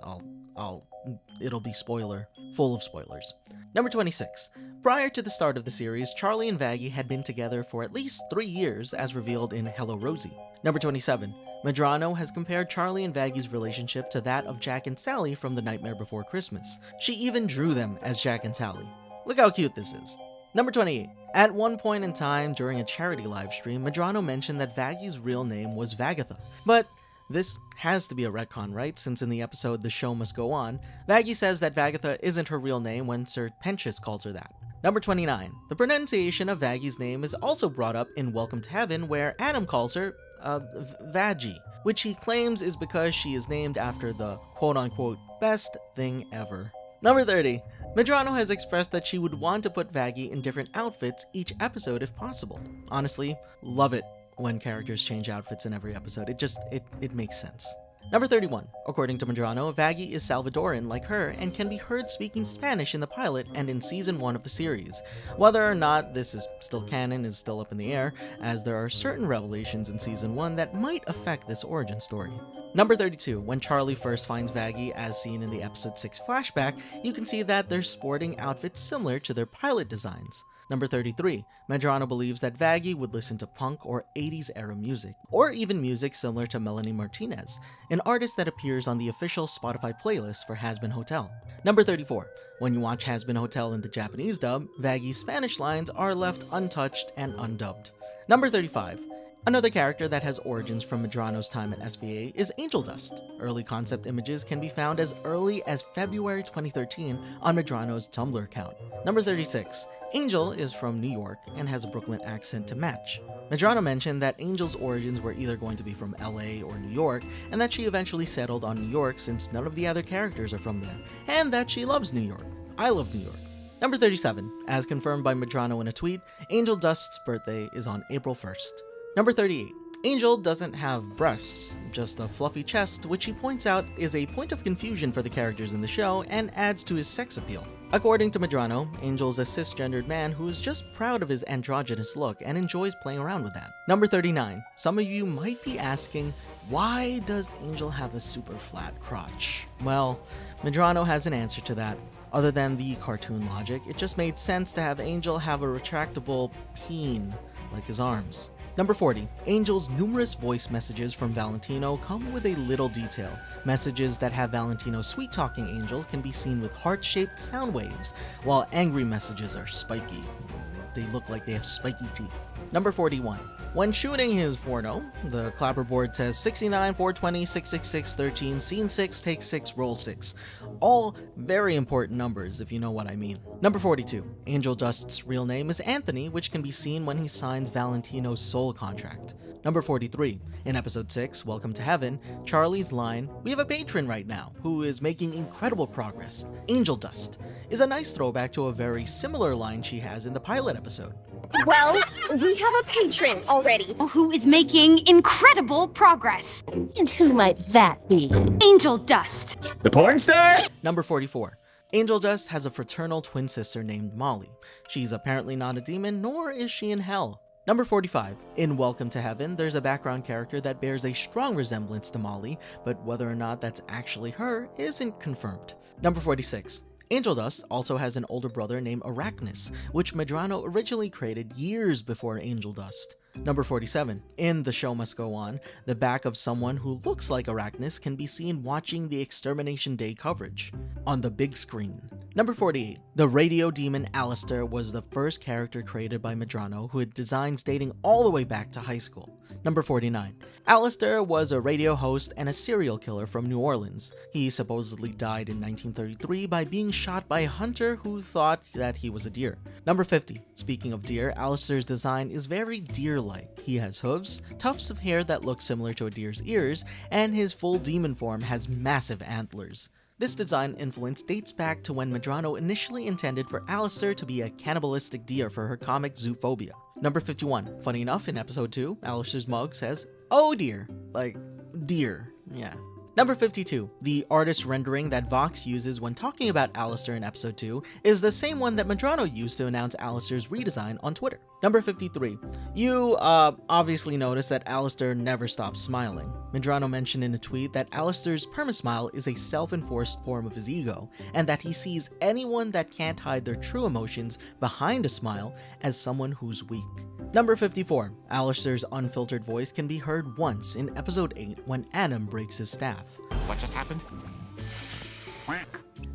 it'll be full of spoilers. Number 26. Prior to the start of the series, Charlie and Vaggie had been together for at least 3 years, as revealed in Hello Rosie. Number 27. Medrano has compared Charlie and Vaggie's relationship to that of Jack and Sally from The Nightmare Before Christmas. She even drew them as Jack and Sally. Look how cute this is. Number 28. At one point in time during a charity livestream, Medrano mentioned that Vaggie's real name was Vagatha. But this has to be a retcon, right? Since in the episode The Show Must Go On, Vaggie says that Vagatha isn't her real name when Sir Pentious calls her that. Number 29. The pronunciation of Vaggie's name is also brought up in Welcome to Heaven, where Adam calls her Vaggie, which he claims is because she is named after the quote-unquote best thing ever. Number 30. Medrano has expressed that she would want to put Vaggie in different outfits each episode if possible. Honestly, love it when characters change outfits in every episode. It makes sense. Number 31. According to Medrano, Vaggie is Salvadoran like her and can be heard speaking Spanish in the pilot and in season 1 of the series. Whether or not this is still canon is still up in the air, as there are certain revelations in season 1 that might affect this origin story. Number 32. When Charlie first finds Vaggie, as seen in the episode 6 flashback, you can see that they're sporting outfits similar to their pilot designs. Number 33. Medrano believes that Vaggie would listen to punk or 80s era music, or even music similar to Melanie Martinez, an artist that appears on the official Spotify playlist for Hazbin Hotel. Number 34. When you watch Hazbin Hotel in the Japanese dub, Vaggie's Spanish lines are left untouched and undubbed. Number 35. Another character that has origins from Medrano's time at SVA is Angel Dust. Early concept images can be found as early as February 2013 on Medrano's Tumblr account. Number 36. Angel is from New York and has a Brooklyn accent to match. Medrano mentioned that Angel's origins were either going to be from LA or New York, and that she eventually settled on New York since none of the other characters are from there, and that she loves New York. I love New York. Number 37, as confirmed by Medrano in a tweet, Angel Dust's birthday is on April 1st. Number 38, Angel doesn't have breasts, just a fluffy chest, which he points out is a point of confusion for the characters in the show and adds to his sex appeal. According to Medrano, Angel's a cisgendered man who is just proud of his androgynous look and enjoys playing around with that. Number 39, some of you might be asking, why does Angel have a super flat crotch? Well, Medrano has an answer to that. Other than the cartoon logic, it just made sense to have Angel have a retractable peen, like his arms. Number 40, Angel's numerous voice messages from Valentino come with a little detail. Messages that have Valentino sweet-talking Angel can be seen with heart-shaped sound waves, while angry messages are spiky. They look like they have spiky teeth. Number 41, when shooting his porno, the clapperboard says 69, 420, 666, 13, scene 6, take 6, roll 6. All very important numbers, if you know what I mean. Number 42, Angel Dust's real name is Anthony, which can be seen when he signs Valentino's soul contract. Number 43, in episode 6, Welcome to Heaven, Charlie's line, "We have a patron right now, who is making incredible progress, Angel Dust," is a nice throwback to a very similar line she has in the pilot episode. Well, we have a patron already. Who is making incredible progress. And who might that be? Angel Dust. The porn star? Number 44. Angel Dust has a fraternal twin sister named Molly. She's apparently not a demon, nor is she in hell. Number 45. In Welcome to Heaven, there's a background character that bears a strong resemblance to Molly, but whether or not that's actually her isn't confirmed. Number 46. Angel Dust also has an older brother named Arachnus, which Medrano originally created years before Angel Dust. Number 47. In The Show Must Go On, the back of someone who looks like Arachnus can be seen watching the Extermination Day coverage on the big screen. Number 48. The radio demon Alistair was the first character created by Medrano, who had designs dating all the way back to high school. Number 49. Alistair was a radio host and a serial killer from New Orleans. He supposedly died in 1933 by being shot by a hunter who thought that he was a deer. Number 50. Speaking of deer, Alistair's design is very deer-like. He has hooves, tufts of hair that look similar to a deer's ears, and his full demon form has massive antlers. This design influence dates back to when Medrano initially intended for Alistair to be a cannibalistic deer for her comic Zoophobia. Number 51. Funny enough, in episode 2, Alistair's mug says, "Oh dear." Like, deer. Yeah. Number 52. The artist rendering that Vox uses when talking about Alistair in episode 2 is the same one that Medrano used to announce Alistair's redesign on Twitter. Number 53. You obviously noticed that Alistair never stops smiling. Medrano mentioned in a tweet that Alistair's permasmile is a self-enforced form of his ego, and that he sees anyone that can't hide their true emotions behind a smile as someone who's weak. Number 54. Alistair's unfiltered voice can be heard once in episode 8 when Adam breaks his staff. What just happened?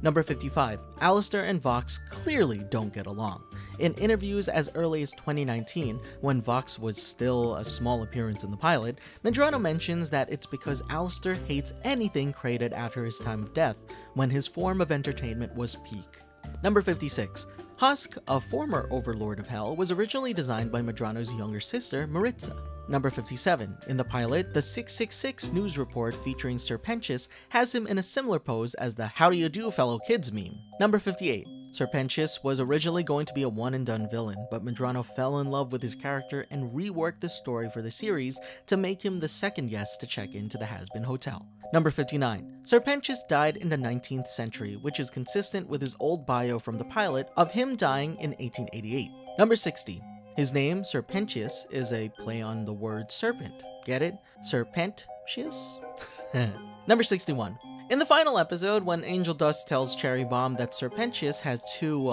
Number 55. Alistair and Vox clearly don't get along. In interviews as early as 2019, when Vox was still a small appearance in the pilot, Medrano mentions that it's because Alistair hates anything created after his time of death, when his form of entertainment was peak. Number 56. Husk, a former overlord of hell, was originally designed by Medrano's younger sister, Maritza. Number 57. In the pilot, the 666 news report featuring Serpentius has him in a similar pose as the "How do you do, fellow kids" meme. Number 58. Serpentius was originally going to be a one-and-done villain, but Medrano fell in love with his character and reworked the story for the series to make him the second guest to check into the Hazbin Hotel. Number 59. Serpentius died in the 19th century, which is consistent with his old bio from the pilot of him dying in 1888. Number 60. His name, Serpentius, is a play on the word serpent. Get it? Serpentius? Number 61. In the final episode, when Angel Dust tells Cherry Bomb that Serpentius has two,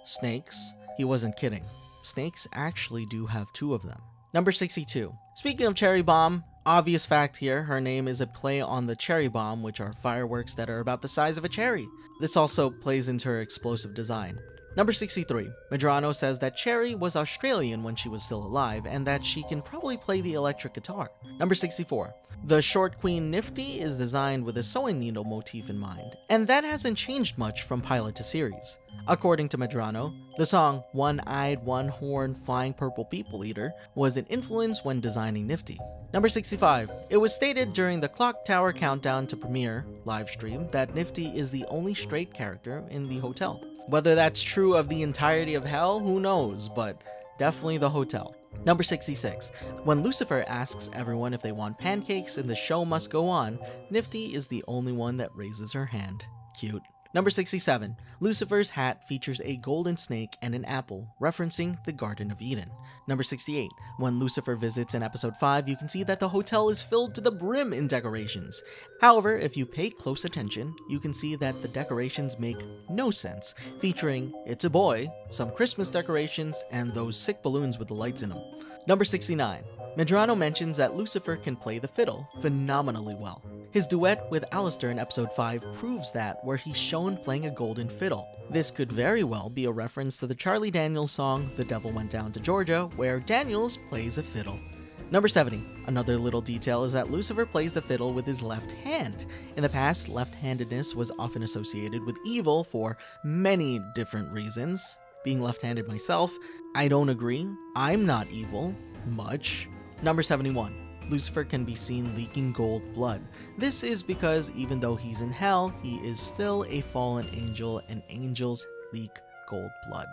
snakes, he wasn't kidding. Snakes actually do have two of them. Number 62. Speaking of Cherry Bomb, obvious fact here, her name is a play on the cherry bomb, which are fireworks that are about the size of a cherry. This also plays into her explosive design. Number 63. Medrano says that Cherry was Australian when she was still alive, and that she can probably play the electric guitar. Number 64. The short Queen Nifty is designed with a sewing needle motif in mind, and that hasn't changed much from pilot to series. According to Medrano, the song One-Eyed, One-Horned, Flying Purple People Eater was an influence when designing Nifty. Number 65. It was stated during the Clock Tower Countdown to Premiere livestream that Nifty is the only straight character in the hotel. Whether that's true of the entirety of Hell, who knows, but definitely the hotel. Number 66. When Lucifer asks everyone if they want pancakes and the show must go on, Nifty is the only one that raises her hand. Cute. Number 67. Lucifer's hat features a golden snake and an apple, referencing the Garden of Eden. Number 68. When Lucifer visits in episode 5, you can see that the hotel is filled to the brim in decorations. However, if you pay close attention, you can see that the decorations make no sense, featuring It's a Boy, some Christmas decorations, and those sick balloons with the lights in them. Number 69. Medrano mentions that Lucifer can play the fiddle phenomenally well. His duet with Alistair in episode 5 proves that, where he's shown playing a golden fiddle. This could very well be a reference to the Charlie Daniels song The Devil Went Down to Georgia, where Daniels plays a fiddle. Number 70. Another little detail is that Lucifer plays the fiddle with his left hand. In the past, left-handedness was often associated with evil for many different reasons. Being left-handed myself, I don't agree. I'm not evil. Much. Number 71. Lucifer can be seen leaking gold blood. This is because even though he's in hell, he is still a fallen angel, and angels leak gold blood.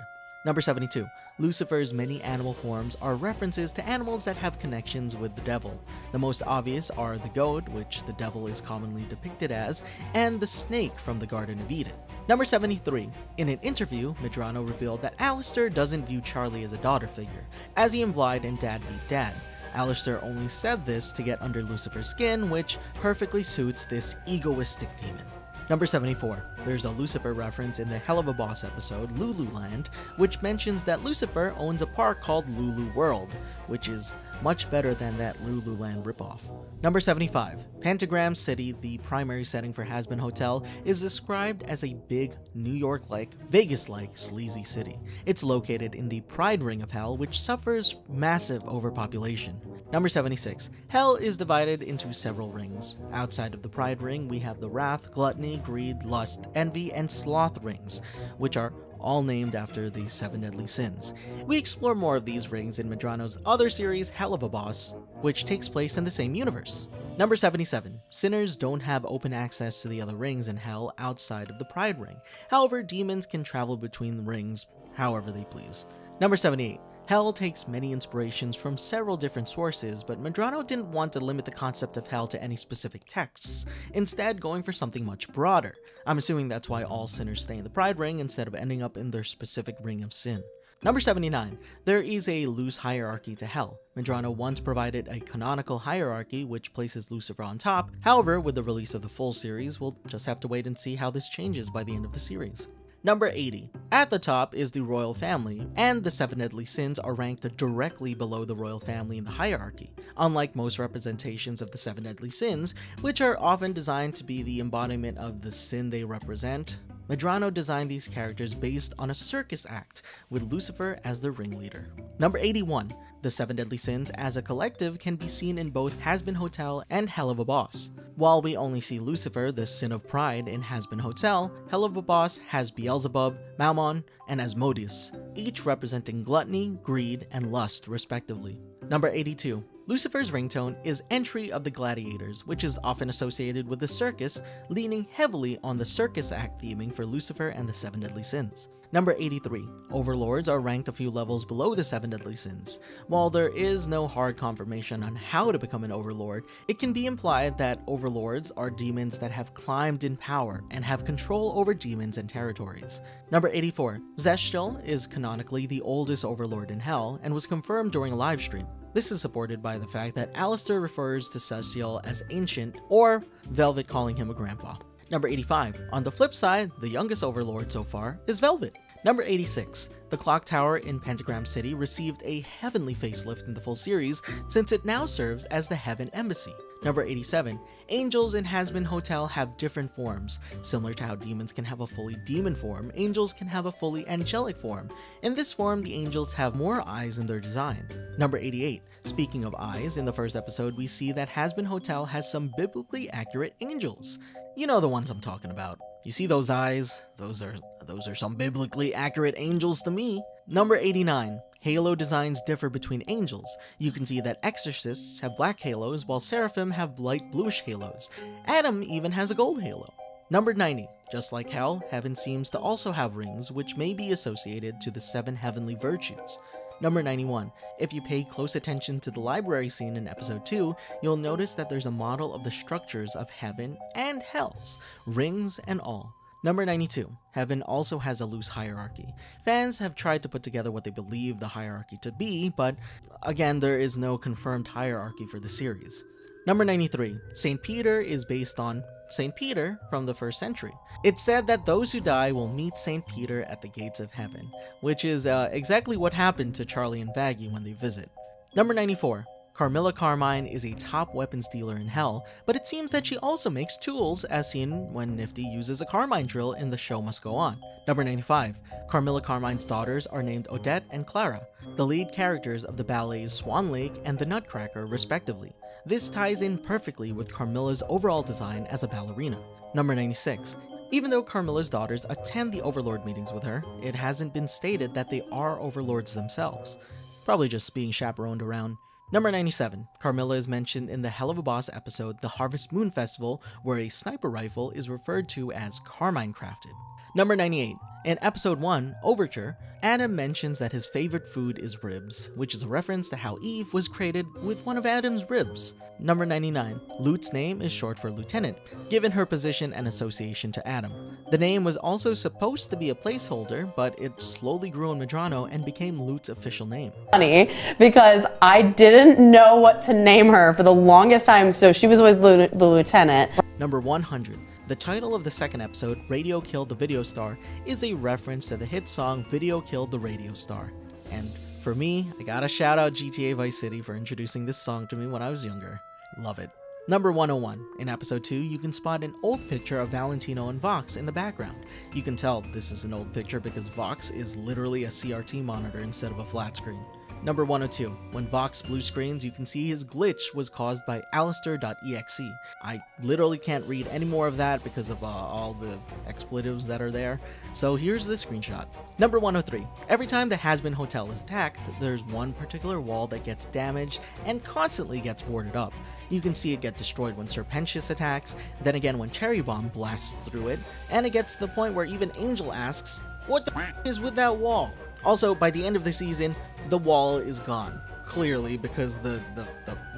Number 72. Lucifer's many animal forms are references to animals that have connections with the devil. The most obvious are the goat, which the devil is commonly depicted as, and the snake from the Garden of Eden. Number 73. In an interview, Medrano revealed that Alistair doesn't view Charlie as a daughter figure, as he implied in Dad Beat Dad. Alistair only said this to get under Lucifer's skin, which perfectly suits this egoistic demon. Number 74. There's a Lucifer reference in the Hell of a Boss episode, Lululand, which mentions that Lucifer owns a park called Lulu World, which is much better than that Lululand ripoff. Number 75. Pentagram City, the primary setting for Hazbin Hotel, is described as a big, New York-like, Vegas-like sleazy city. It's located in the Pride Ring of Hell, which suffers massive overpopulation. Number 76. Hell is divided into several rings. Outside of the Pride Ring, we have the Wrath, Gluttony, Greed, Lust, Envy, and Sloth rings, which are all named after the 7 deadly sins. We explore more of these rings in Medrano's other series, Hell of a Boss, which takes place in the same universe. Number 77. Sinners don't have open access to the other rings in Hell outside of the Pride Ring. However, demons can travel between the rings however they please. Number 78. Hell takes many inspirations from several different sources, but Medrano didn't want to limit the concept of hell to any specific texts, instead going for something much broader. I'm assuming that's why all sinners stay in the Pride Ring instead of ending up in their specific ring of sin. Number 79. There is a loose hierarchy to hell. Medrano once provided a canonical hierarchy which places Lucifer on top. However, with the release of the full series, we'll just have to wait and see how this changes by the end of the series. Number 80. At the top is the royal family, and the 7 deadly sins are ranked directly below the royal family in the hierarchy. Unlike most representations of the 7 deadly sins, which are often designed to be the embodiment of the sin they represent, Medrano designed these characters based on a circus act, with Lucifer as the ringleader. Number 81. The 7 deadly sins as a collective can be seen in both Hazbin Hotel and Hell of a Boss. While we only see Lucifer, the sin of pride, in Hazbin Hotel, Hell of a Boss has Beelzebub, Mammon, and Asmodeus, each representing gluttony, greed, and lust, respectively. Number 82. Lucifer's ringtone is Entry of the Gladiators, which is often associated with the circus, leaning heavily on the circus act theming for Lucifer and the 7 deadly sins. Number 83. Overlords are ranked a few levels below the 7 deadly sins. While there is no hard confirmation on how to become an overlord, it can be implied that overlords are demons that have climbed in power and have control over demons and territories. Number 84. Zestial is canonically the oldest overlord in Hell and was confirmed during a livestream. This is supported by the fact that Alistair refers to Zestial as ancient, or Velvet calling him a grandpa. Number 85. On the flip side, the youngest overlord so far is Velvet. Number 86. The clock tower in Pentagram City received a heavenly facelift in the full series since it now serves as the Heaven Embassy. Number 87. Angels in Hazbin Hotel have different forms. Similar to how demons can have a fully demon form, angels can have a fully angelic form. In this form, the angels have more eyes in their design. Number 88. Speaking of eyes, in the first episode, we see that Hazbin Hotel has some biblically accurate angels. You know the ones I'm talking about. You see those eyes? Those are some biblically accurate angels to me. Number 89. Halo designs differ between angels. You can see that exorcists have black halos while seraphim have light bluish halos. Adam even has a gold halo. Number 90. Just like hell, heaven seems to also have rings which may be associated to the 7 heavenly virtues. Number 91. If you pay close attention to the library scene in episode 2, you'll notice that there's a model of the structures of heaven and hells, rings and all. Number 92. Heaven also has a loose hierarchy. Fans have tried to put together what they believe the hierarchy to be, but again, there is no confirmed hierarchy for the series. Number 93. St. Peter is based on St. Peter from the 1st century. It's said that those who die will meet St. Peter at the gates of heaven, which is exactly what happened to Charlie and Vaggie when they visit. Number 94. Carmilla Carmine is a top weapons dealer in Hell, but it seems that she also makes tools, as seen when Nifty uses a Carmine drill in The Show Must Go On. Number 95. Carmilla Carmine's daughters are named Odette and Clara, the lead characters of the ballets Swan Lake and The Nutcracker, respectively. This ties in perfectly with Carmilla's overall design as a ballerina. Number 96. Even though Carmilla's daughters attend the Overlord meetings with her, it hasn't been stated that they are Overlords themselves. Probably just being chaperoned around. Number 97. Carmilla is mentioned in the Hell of a Boss episode The Harvest Moon Festival, where a sniper rifle is referred to as Carmine Crafted. Number 98. In episode 1, Overture, Adam mentions that his favorite food is ribs, which is a reference to how Eve was created with one of Adam's ribs. Number 99. Lute's name is short for Lieutenant, given her position and association to Adam. The name was also supposed to be a placeholder, but it slowly grew in Medrano and became Lute's official name. Funny, because I didn't know what to name her for the longest time, so she was always the Lieutenant. Number 100. The title of the second episode, Radio Killed the Video Star, is a reference to the hit song Video Killed the Radio Star. And for me, I gotta shout out GTA Vice City for introducing this song to me when I was younger. Love it. Number 101. In episode 2, you can spot an old picture of Valentino and Vox in the background. You can tell this is an old picture because Vox is literally a CRT monitor instead of a flat screen. Number 102. When Vox blue screens, you can see his glitch was caused by Alistair.exe. I literally can't read any more of that because of all the expletives that are there. So here's the screenshot. Number 103. Every time the Hazbin Hotel is attacked, there's one particular wall that gets damaged and constantly gets boarded up. You can see it get destroyed when Serpentius attacks, then again when Cherry Bomb blasts through it, and it gets to the point where even Angel asks, "What the f*** is with that wall?" Also, by the end of the season, the wall is gone, clearly because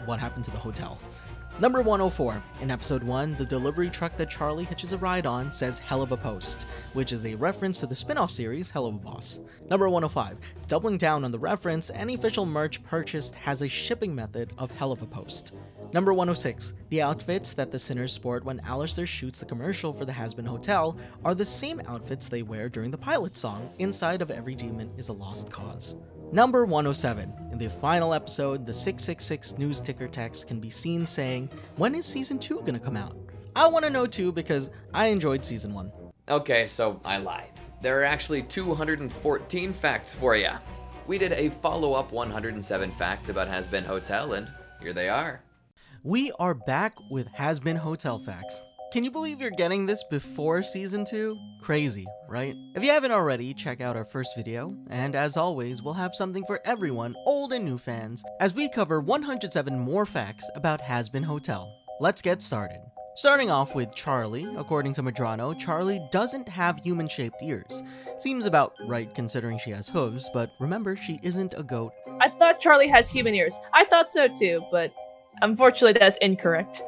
what happened to the hotel. Number 104. In episode 1, the delivery truck that Charlie hitches a ride on says Hell of a Post, which is a reference to the spin-off series Hell of a Boss. Number 105. Doubling down on the reference, any official merch purchased has a shipping method of Hell of a Post. Number 106. The outfits that the sinners sport when Alistair shoots the commercial for the Hazbin Hotel are the same outfits they wear during the pilot song, Inside of Every Demon is a Lost Cause. Number 107. In the final episode, the 666 news ticker text can be seen saying, "When is season 2 gonna come out?" I want to know too because I enjoyed season 1. Okay, so I lied. There are actually 214 facts for ya. We did a follow-up 107 facts about Hazbin Hotel, and here they are. We are back with Hazbin Hotel facts. Can you believe you're getting this before season 2? Crazy, right? If you haven't already, check out our first video, and as always, we'll have something for everyone, old and new fans, as we cover 107 more facts about Hazbin Hotel. Let's get started. Starting off with Charlie. According to Medrano, Charlie doesn't have human-shaped ears. Seems about right considering she has hooves, but remember, she isn't a goat. I thought Charlie has human ears. I thought so too, but unfortunately that's incorrect.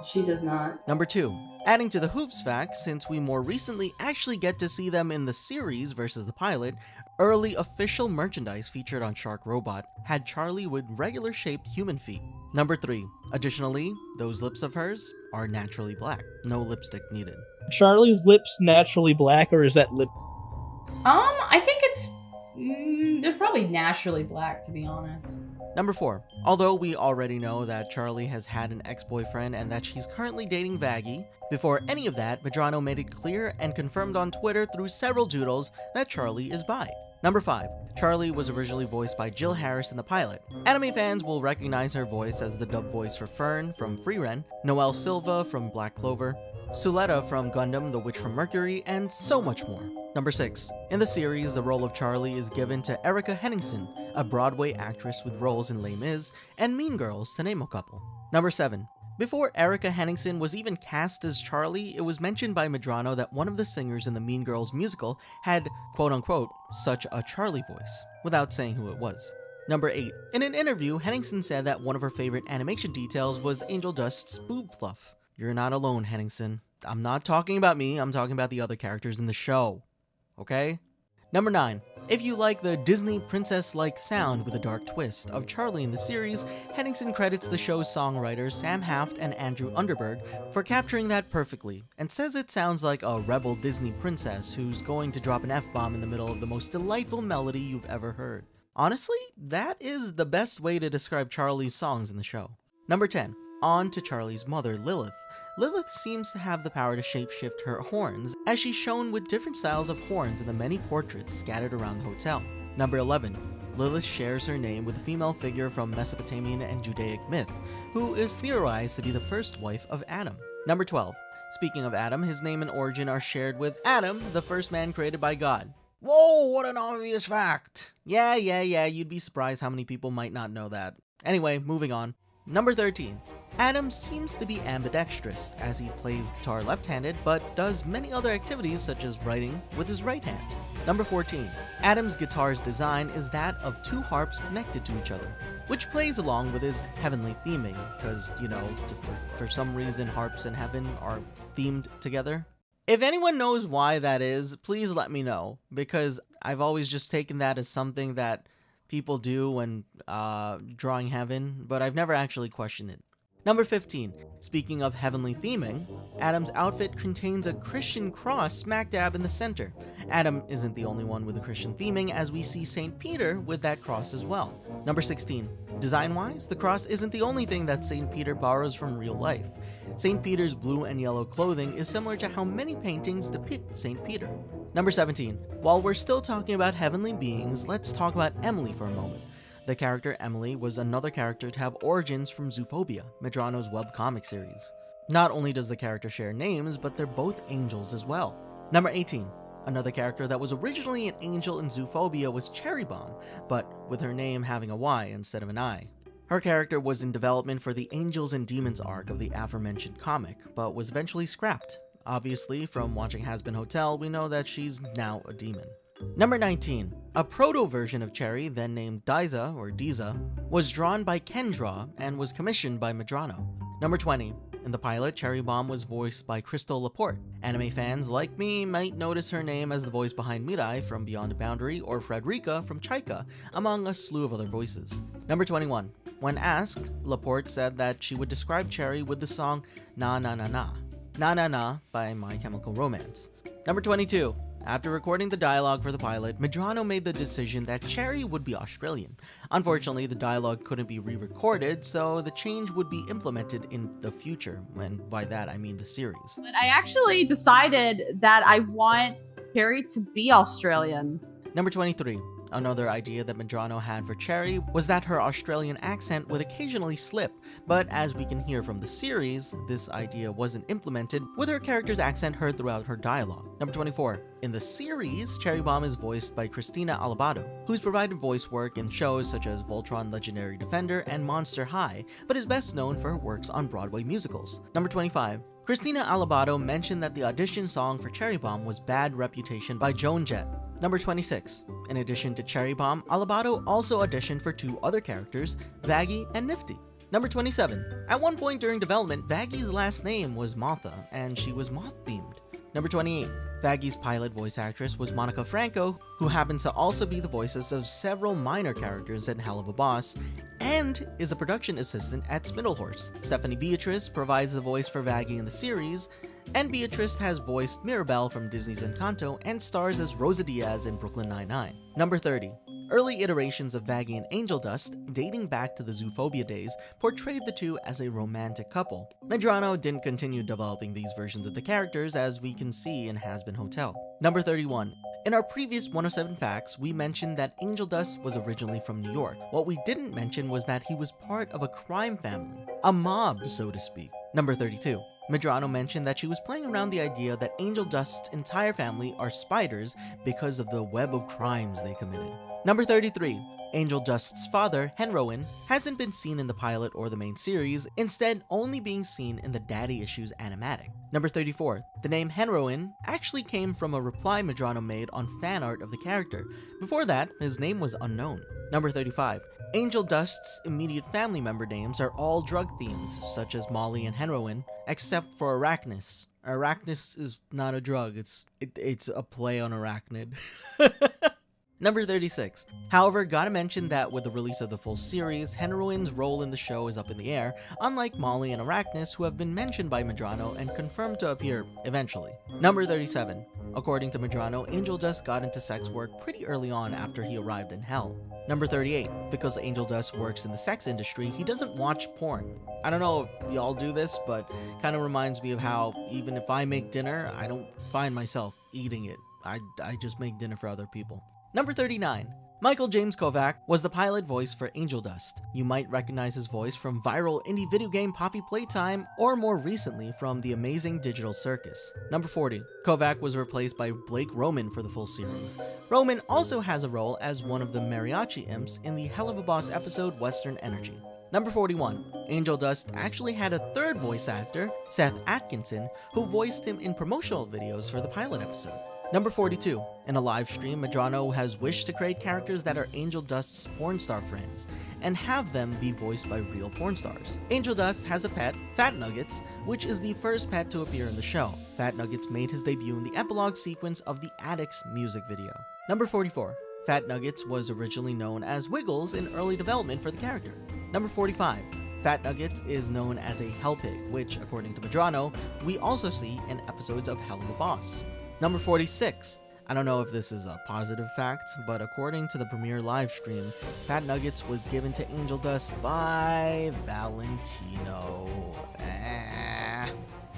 She does not. Number 2. Adding to the hooves fact, since we more recently actually get to see them in the series versus the pilot, early official merchandise featured on Shark Robot had Charlie with regular shaped human feet. Number 3. Additionally, those lips of hers are naturally black. No lipstick needed. Charlie's lips naturally black, or is that lip? I think it's they're probably naturally black, to be honest. Number 4. Although we already know that Charlie has had an ex-boyfriend and that she's currently dating Vaggie, before any of that, Medrano made it clear and confirmed on Twitter through several doodles that Charlie is bi. Number 5. Charlie was originally voiced by Jill Harris in the pilot. Anime fans will recognize her voice as the dub voice for Fern from Frieren, Noelle Silva from Black Clover, Suletta from Gundam, The Witch from Mercury, and so much more. Number 6. In the series, the role of Charlie is given to Erica Henningsen, a Broadway actress with roles in Les Mis and Mean Girls, to name a couple. Number 7. Before Erica Henningsen was even cast as Charlie, it was mentioned by Medrano that one of the singers in the Mean Girls musical had, quote-unquote, such a Charlie voice, without saying who it was. Number 8. In an interview, Henningsen said that one of her favorite animation details was Angel Dust's boob fluff. You're not alone, Henningsen. I'm not talking about me, I'm talking about the other characters in the show. Okay? Number 9. If you like the Disney princess-like sound with a dark twist of Charlie in the series, Henningsen credits the show's songwriters Sam Haft and Andrew Underberg for capturing that perfectly, and says it sounds like a rebel Disney princess who's going to drop an F-bomb in the middle of the most delightful melody you've ever heard. Honestly, that is the best way to describe Charlie's songs in the show. Number 10. On to Charlie's mother, Lilith. Lilith seems to have the power to shapeshift her horns, as she's shown with different styles of horns in the many portraits scattered around the hotel. Number 11. Lilith shares her name with a female figure from Mesopotamian and Judaic myth, who is theorized to be the first wife of Adam. Number 12. Speaking of Adam, his name and origin are shared with Adam, the first man created by God. Whoa, what an obvious fact! Yeah, you'd be surprised how many people might not know that. Anyway, moving on. Number 13. Adam seems to be ambidextrous, as he plays guitar left-handed, but does many other activities such as writing with his right hand. Number 14. Adam's guitar's design is that of two harps connected to each other, which plays along with his heavenly theming, because, you know, for some reason harps and heaven are themed together. If anyone knows why that is, please let me know, because I've always just taken that as something that people do when drawing heaven, but I've never actually questioned it. Number 15. Speaking of heavenly theming, Adam's outfit contains a Christian cross smack dab in the center. Adam isn't the only one with a Christian theming, as we see St. Peter with that cross as well. Number 16. Design-wise, the cross isn't the only thing that St. Peter borrows from real life. St. Peter's blue and yellow clothing is similar to how many paintings depict St. Peter. Number 17. While we're still talking about heavenly beings, let's talk about Emily for a moment. The character Emily was another character to have origins from Zootopia, Medrano's webcomic series. Not only does the character share names, but they're both angels as well. Number 18. Another character that was originally an angel in Zootopia was Cherry Bomb, but with her name having a Y instead of an I. Her character was in development for the Angels and Demons arc of the aforementioned comic, but was eventually scrapped. Obviously, from watching Hazbin Hotel, we know that she's now a demon. Number 19. A proto-version of Cherry, then named Diza, or Diza, was drawn by Ken Draw and was commissioned by Medrano. Number 20. In the pilot, Cherry Bomb was voiced by Crystal Laporte. Anime fans like me might notice her name as the voice behind Mirai from Beyond the Boundary or Frederica from Chaika, among a slew of other voices. Number 21. When asked, Laporte said that she would describe Cherry with the song Na Na Na Na, Na Na Na by My Chemical Romance. Number 22. After recording the dialogue for the pilot, Medrano made the decision that Cherry would be Australian. Unfortunately, the dialogue couldn't be re-recorded, so the change would be implemented in the future, and by that I mean the series. But I actually decided that I want Cherry to be Australian. Number 23. Another idea that Medrano had for Cherry was that her Australian accent would occasionally slip, but as we can hear from the series, this idea wasn't implemented, with her character's accent heard throughout her dialogue. Number 24. In the series, Cherry Bomb is voiced by Christina Alabado, who's provided voice work in shows such as Voltron Legendary Defender and Monster High, but is best known for her works on Broadway musicals. Number 25. Christina Alabado mentioned that the audition song for Cherry Bomb was Bad Reputation by Joan Jett. Number 26. In addition to Cherry Bomb, Alabado also auditioned for two other characters, Vaggie and Nifty. Number 27. At one point during development, Vaggie's last name was Martha, and she was moth-themed. Number 28. Vaggie's pilot voice actress was Monica Franco, who happens to also be the voices of several minor characters in Hell of a Boss, and is a production assistant at Spindlehorse. Stephanie Beatrice provides the voice for Vaggie in the series. and Beatrice has voiced Mirabelle from Disney's Encanto and stars as Rosa Diaz in Brooklyn Nine-Nine. Number 30. Early iterations of Vaggie and Angel Dust, dating back to the Zootopia days, portrayed the two as a romantic couple. Medrano didn't continue developing these versions of the characters, as we can see in Hazbin Hotel. Number 31. In our previous 107 Facts, we mentioned that Angel Dust was originally from New York. What we didn't mention was that he was part of a crime family, a mob, so to speak. Number 32. Medrano mentioned that she was playing around the idea that Angel Dust's entire family are spiders because of the web of crimes they committed. Number 33. Angel Dust's father, Henroin, hasn't been seen in the pilot or the main series, instead only being seen in the Daddy Issues animatic. Number 34. The name Henroin actually came from a reply Medrano made on fan art of the character. Before that, his name was unknown. Number 35. Angel Dust's immediate family member names are all drug-themed, such as Molly and Henroin, except for Arachnus. Arachnus is not a drug, it's a play on arachnid. Number 36. However, gotta mention that with the release of the full series, Henroin's role in the show is up in the air, unlike Molly and Arachnus, who have been mentioned by Medrano and confirmed to appear eventually. Number 37. According to Medrano, Angel Dust got into sex work pretty early on after he arrived in Hell. Number 38. Because Angel Dust works in the sex industry, he doesn't watch porn. I don't know if y'all do this, but kinda reminds me of how even if I make dinner, I don't find myself eating it. I just make dinner for other people. Number 39. Michael James Kovac was the pilot voice for Angel Dust. You might recognize his voice from viral indie video game Poppy Playtime, or more recently from The Amazing Digital Circus. Number 40. Kovac was replaced by Blake Roman for the full series. Roman also has a role as one of the mariachi imps in the Hell of a Boss episode Western Energy. Number 41. Angel Dust actually had a third voice actor, Seth Atkinson, who voiced him in promotional videos for the pilot episode. Number 42. In a live stream, Medrano has wished to create characters that are Angel Dust's porn star friends, and have them be voiced by real porn stars. Angel Dust has a pet, Fat Nuggets, which is the first pet to appear in the show. Fat Nuggets made his debut in the epilogue sequence of the Addicts music video. Number 44. Fat Nuggets was originally known as Wiggles in early development for the character. Number 45. Fat Nuggets is known as a Hell Pig, which, according to Medrano, we also see in episodes of Hell of a Boss. Number 46. I don't know if this is a positive fact, but according to the premiere livestream, Fat Nuggets was given to Angel Dust by Valentino.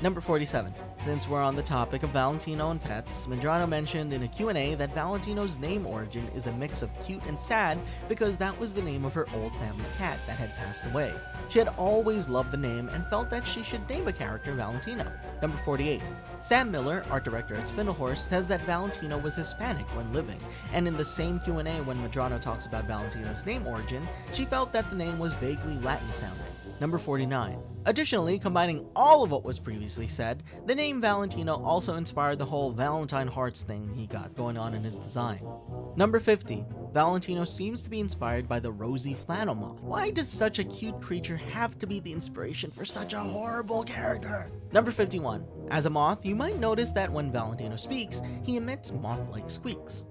Number 47. Since we're on the topic of Valentino and pets, Medrano mentioned in a Q&A that Valentino's name origin is a mix of cute and sad because that was the name of her old family cat that had passed away. She had always loved the name and felt that she should name a character Valentino. Number 48. Sam Miller, art director at Spindlehorse, says that Valentino was Hispanic when living, and in the same Q&A when Medrano talks about Valentino's name origin, she felt that the name was vaguely Latin sounding. Number 49. Additionally, combining all of what was previously said, the name Valentino also inspired the whole Valentine hearts thing he got going on in his design. Number 50. Valentino seems to be inspired by the rosy flannel moth. Why does such a cute creature have to be the inspiration for such a horrible character? Number 51. As a moth, you might notice that when Valentino speaks, he emits moth-like squeaks.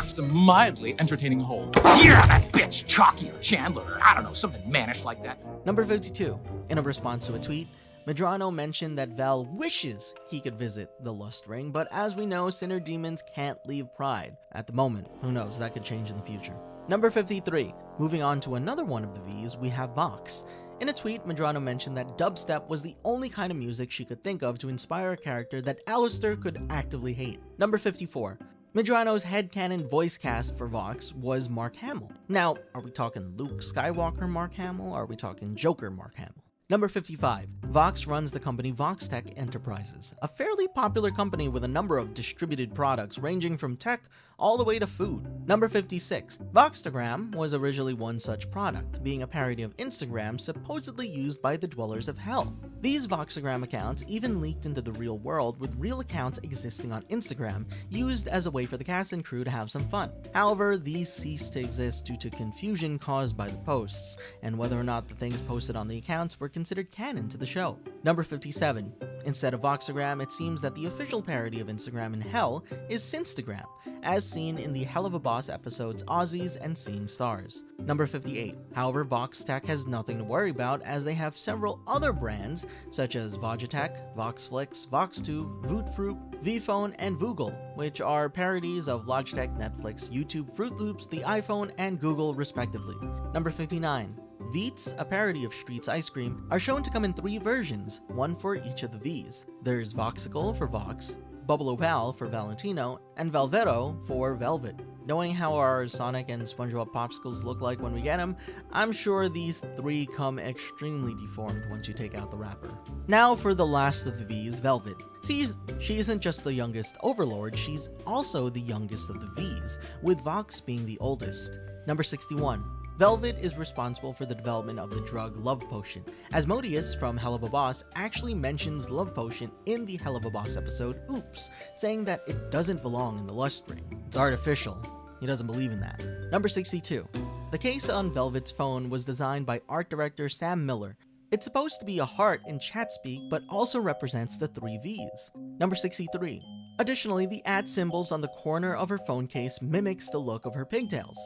It's a mildly entertaining whole. Yeah, that bitch, Chalky or Chandler, or I don't know, something mannish like that. Number 52. In a response to a tweet, Medrano mentioned that Val wishes he could visit the Lust Ring, but as we know, sinner demons can't leave Pride. At the moment, who knows, that could change in the future. Number 53. Moving on to another one of the V's, we have Vox. In a tweet, Medrano mentioned that dubstep was the only kind of music she could think of to inspire a character that Alistair could actively hate. Number 54. Medrano's headcanon voice cast for Vox was Mark Hamill. Now, are we talking Luke Skywalker Mark Hamill, or are we talking Joker Mark Hamill? Number 55. Vox runs the company Voxtech Enterprises, a fairly popular company with a number of distributed products ranging from tech all the way to food. Number 56. Voxtagram was originally one such product, being a parody of Instagram supposedly used by the Dwellers of Hell. These Voxtagram accounts even leaked into the real world, with real accounts existing on Instagram, used as a way for the cast and crew to have some fun. However, these ceased to exist due to confusion caused by the posts, and whether or not the things posted on the accounts were considered canon to the show. Number 57. Instead of Voxagram, it seems that the official parody of Instagram in Hell is Cinstagram, as seen in the Hell of a Boss episodes Aussies and Seeing Stars. Number 58. However, Vox Tech has nothing to worry about as they have several other brands such as Vogitech, Voxflix, Vox2, Vootfruit, Vphone, and Voogle, which are parodies of Logitech, Netflix, YouTube, Fruit Loops, the iPhone, and Google respectively. Number 59. Veets, a parody of Street's ice cream, are shown to come in 3 versions, one for each of the V's. There's Voxicle for Vox, Bubble Oval for Valentino, and Velveto for Velvet. Knowing how our Sonic and SpongeBob popsicles look like when we get them, I'm sure these 3 come extremely deformed once you take out the wrapper. Now for the last of the V's, Velvet. She isn't just the youngest Overlord, she's also the youngest of the V's, with Vox being the oldest. Number 61. Velvet is responsible for the development of the drug Love Potion. Asmodeus from Hell of a Boss actually mentions Love Potion in the Hell of a Boss episode Oops, saying that it doesn't belong in the Lust Ring. It's artificial. He doesn't believe in that. Number 62. The case on Velvet's phone was designed by art director Sam Miller. It's supposed to be a heart in chat speak, but also represents the 3 V's. Number 63. Additionally, the @ symbols on the corner of her phone case mimics the look of her pigtails.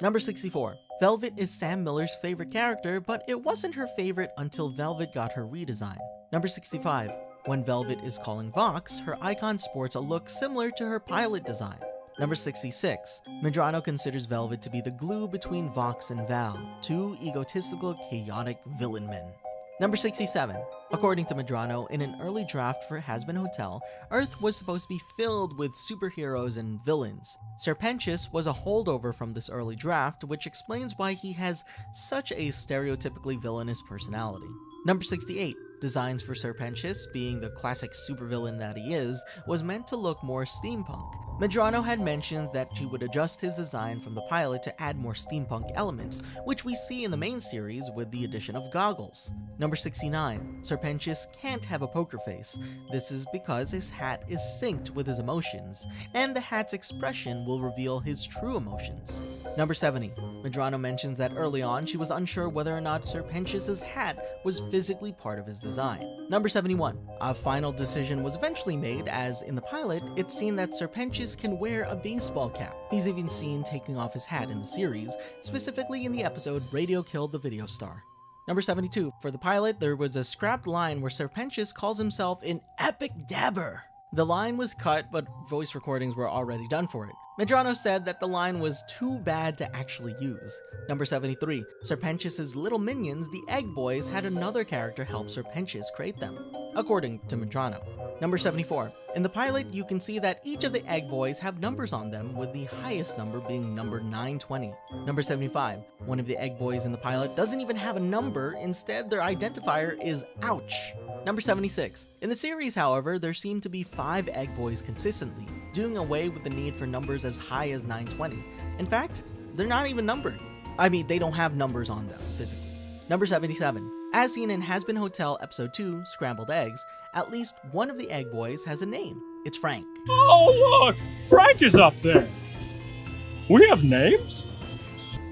Number 64. Velvet is Sam Miller's favorite character, but it wasn't her favorite until Velvet got her redesign. Number 65. When Velvet is calling Vox, her icon sports a look similar to her pilot design. Number 66. Medrano considers Velvet to be the glue between Vox and Val, 2 egotistical, chaotic villain men. Number 67. According to Medrano, in an early draft for Hazbin Hotel, Earth was supposed to be filled with superheroes and villains. Serpentius was a holdover from this early draft, which explains why he has such a stereotypically villainous personality. Number 68. Designs for Serpentius, being the classic supervillain that he is, was meant to look more steampunk. Medrano had mentioned that she would adjust his design from the pilot to add more steampunk elements, which we see in the main series with the addition of goggles. Number 69. Serpentius can't have a poker face. This is because his hat is synced with his emotions, and the hat's expression will reveal his true emotions. Number 70. Medrano mentions that early on she was unsure whether or not Serpentius' hat was physically part of his design. Number 71. A final decision was eventually made, as in the pilot, it's seen that Serpentius can wear a baseball cap. He's even seen taking off his hat in the series, specifically in the episode Radio Killed the Video Star. Number 72. For the pilot, there was a scrapped line where Serpentius calls himself an epic dabber. The line was cut, but voice recordings were already done for it. Medrano said that the line was too bad to actually use. Number 73. Serpentius' little minions, the Egg Boys, had another character help Serpentius create them, according to Medrano. Number 74. In the pilot, you can see that each of the Egg Boys have numbers on them, with the highest number being number 920. Number 75. One of the Egg Boys in the pilot doesn't even have a number, instead their identifier is Ouch. Number 76. In the series, however, there seem to be 5 Egg Boys consistently, doing away with the need for numbers as high as 920. In fact, they're not even numbered. I mean, they don't have numbers on them physically. Number 77. As seen in Hazbin Hotel Episode 2, Scrambled Eggs, at least one of the Egg Boys has a name. It's Frank. Oh, look! Frank is up there! We have names?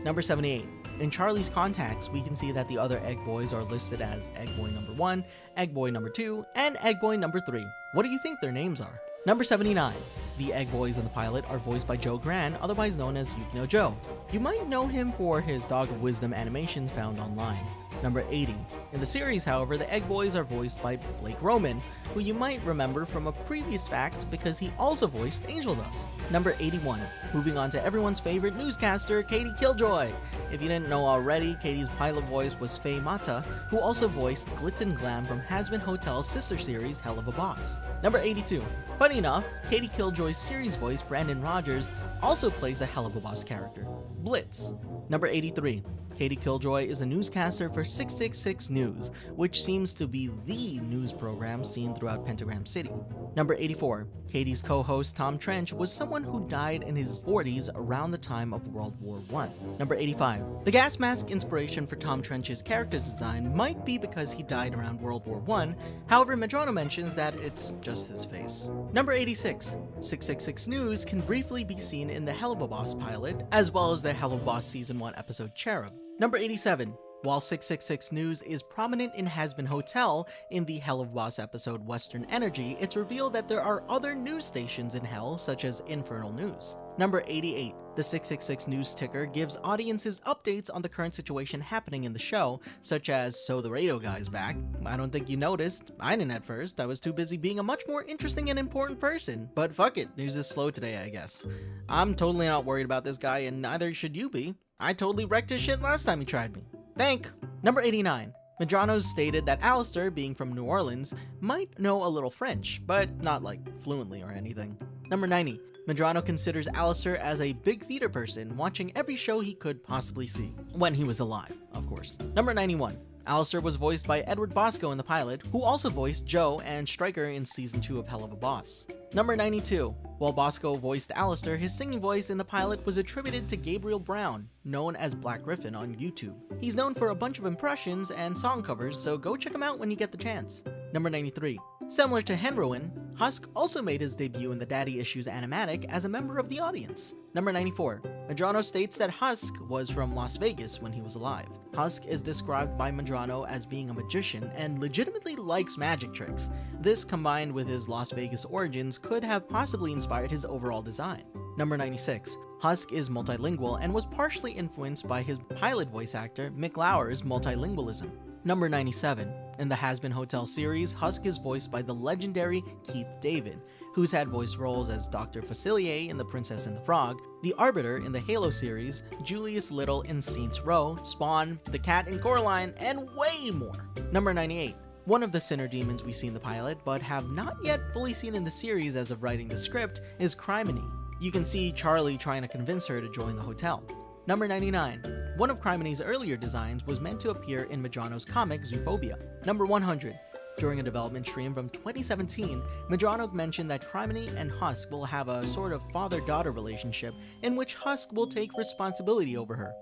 Number 78. In Charlie's contacts, we can see that the other Egg Boys are listed as Egg Boy number 1, Egg Boy number 2, and Egg Boy number 3. What do you think their names are? Number 79. The Egg Boys in the pilot are voiced by Joe Gran, otherwise known as Yukino Joe. You might know him for his Dog of Wisdom animations found online. Number 80. In the series, however, the Egg Boys are voiced by Blake Roman, who you might remember from a previous fact because he also voiced Angel Dust. Number 81. Moving on to everyone's favorite newscaster, Katie Killjoy. If you didn't know already, Katie's pilot voice was Faye Mata, who also voiced Glitz and Glam from Hazbin Hotel's sister series, Hell of a Boss. Number 82. Funny enough, Katie Killjoy's series voice, Brandon Rogers, also plays a Hell of a Boss character, Blitz. Number 83. Katie Killjoy is a newscaster for 666 News, which seems to be the news program seen throughout Pentagram City. Number 84. Katie's co-host Tom Trench was someone who died in his 40s around the time of World War I. Number 85. The gas mask inspiration for Tom Trench's character design might be because he died around World War I, however Medrano mentions that it's just his face. Number 86. 666 News can briefly be seen in the Hell of a Boss pilot, as well as the Hell of a Boss Season 1 episode Cherub. Number 87. While 666 News is prominent in Hazbin Hotel in the Hell of Boss episode Western Energy, it's revealed that there are other news stations in Hell, such as Infernal News. Number 88. The 666 News ticker gives audiences updates on the current situation happening in the show, such as "So the radio guy's back." I don't think you noticed. I didn't at first. I was too busy being a much more interesting and important person. But fuck it, news is slow today, I guess. I'm totally not worried about this guy, and neither should you be. I totally wrecked his shit last time he tried me. Thank. Number 89. Madrano stated that Alistair, being from New Orleans, might know a little French, but not like fluently or anything. Number 90. Madrano considers Alistair as a big theater person, watching every show he could possibly see. When he was alive, of course. Number 91. Alistair was voiced by Edward Bosco in the pilot, who also voiced Joe and Stryker in Season 2 of Hell of a Boss. Number 92. While Bosco voiced Alistair, his singing voice in the pilot was attributed to Gabriel Brown, known as Black Griffin on YouTube. He's known for a bunch of impressions and song covers, so go check him out when you get the chance. Number 93. Similar to Henroin, Husk also made his debut in the Daddy Issues animatic as a member of the audience. Number 94. Madrano states that Husk was from Las Vegas when he was alive. Husk is described by Madrano as being a magician and legitimately likes magic tricks. This, combined with his Las Vegas origins, could have possibly inspired his overall design. Number 96. Husk is multilingual and was partially influenced by his pilot voice actor Mick Lauer's multilingualism. Number 97. In the Hazbin Hotel series, Husk is voiced by the legendary Keith David, who's had voice roles as Dr. Facilier in The Princess and the Frog, the Arbiter in the Halo series, Julius Little in Saints Row, Spawn, the Cat in Coraline, and way more. Number 98. One of the sinner demons we see in the pilot, but have not yet fully seen in the series as of writing the script, is Criminy. You can see Charlie trying to convince her to join the hotel. Number 99. One of Crimony's earlier designs was meant to appear in Madrano's comic Zoophobia. Number 100. During a development stream from 2017, Madrano mentioned that Crimony and Husk will have a sort of father-daughter relationship in which Husk will take responsibility over her.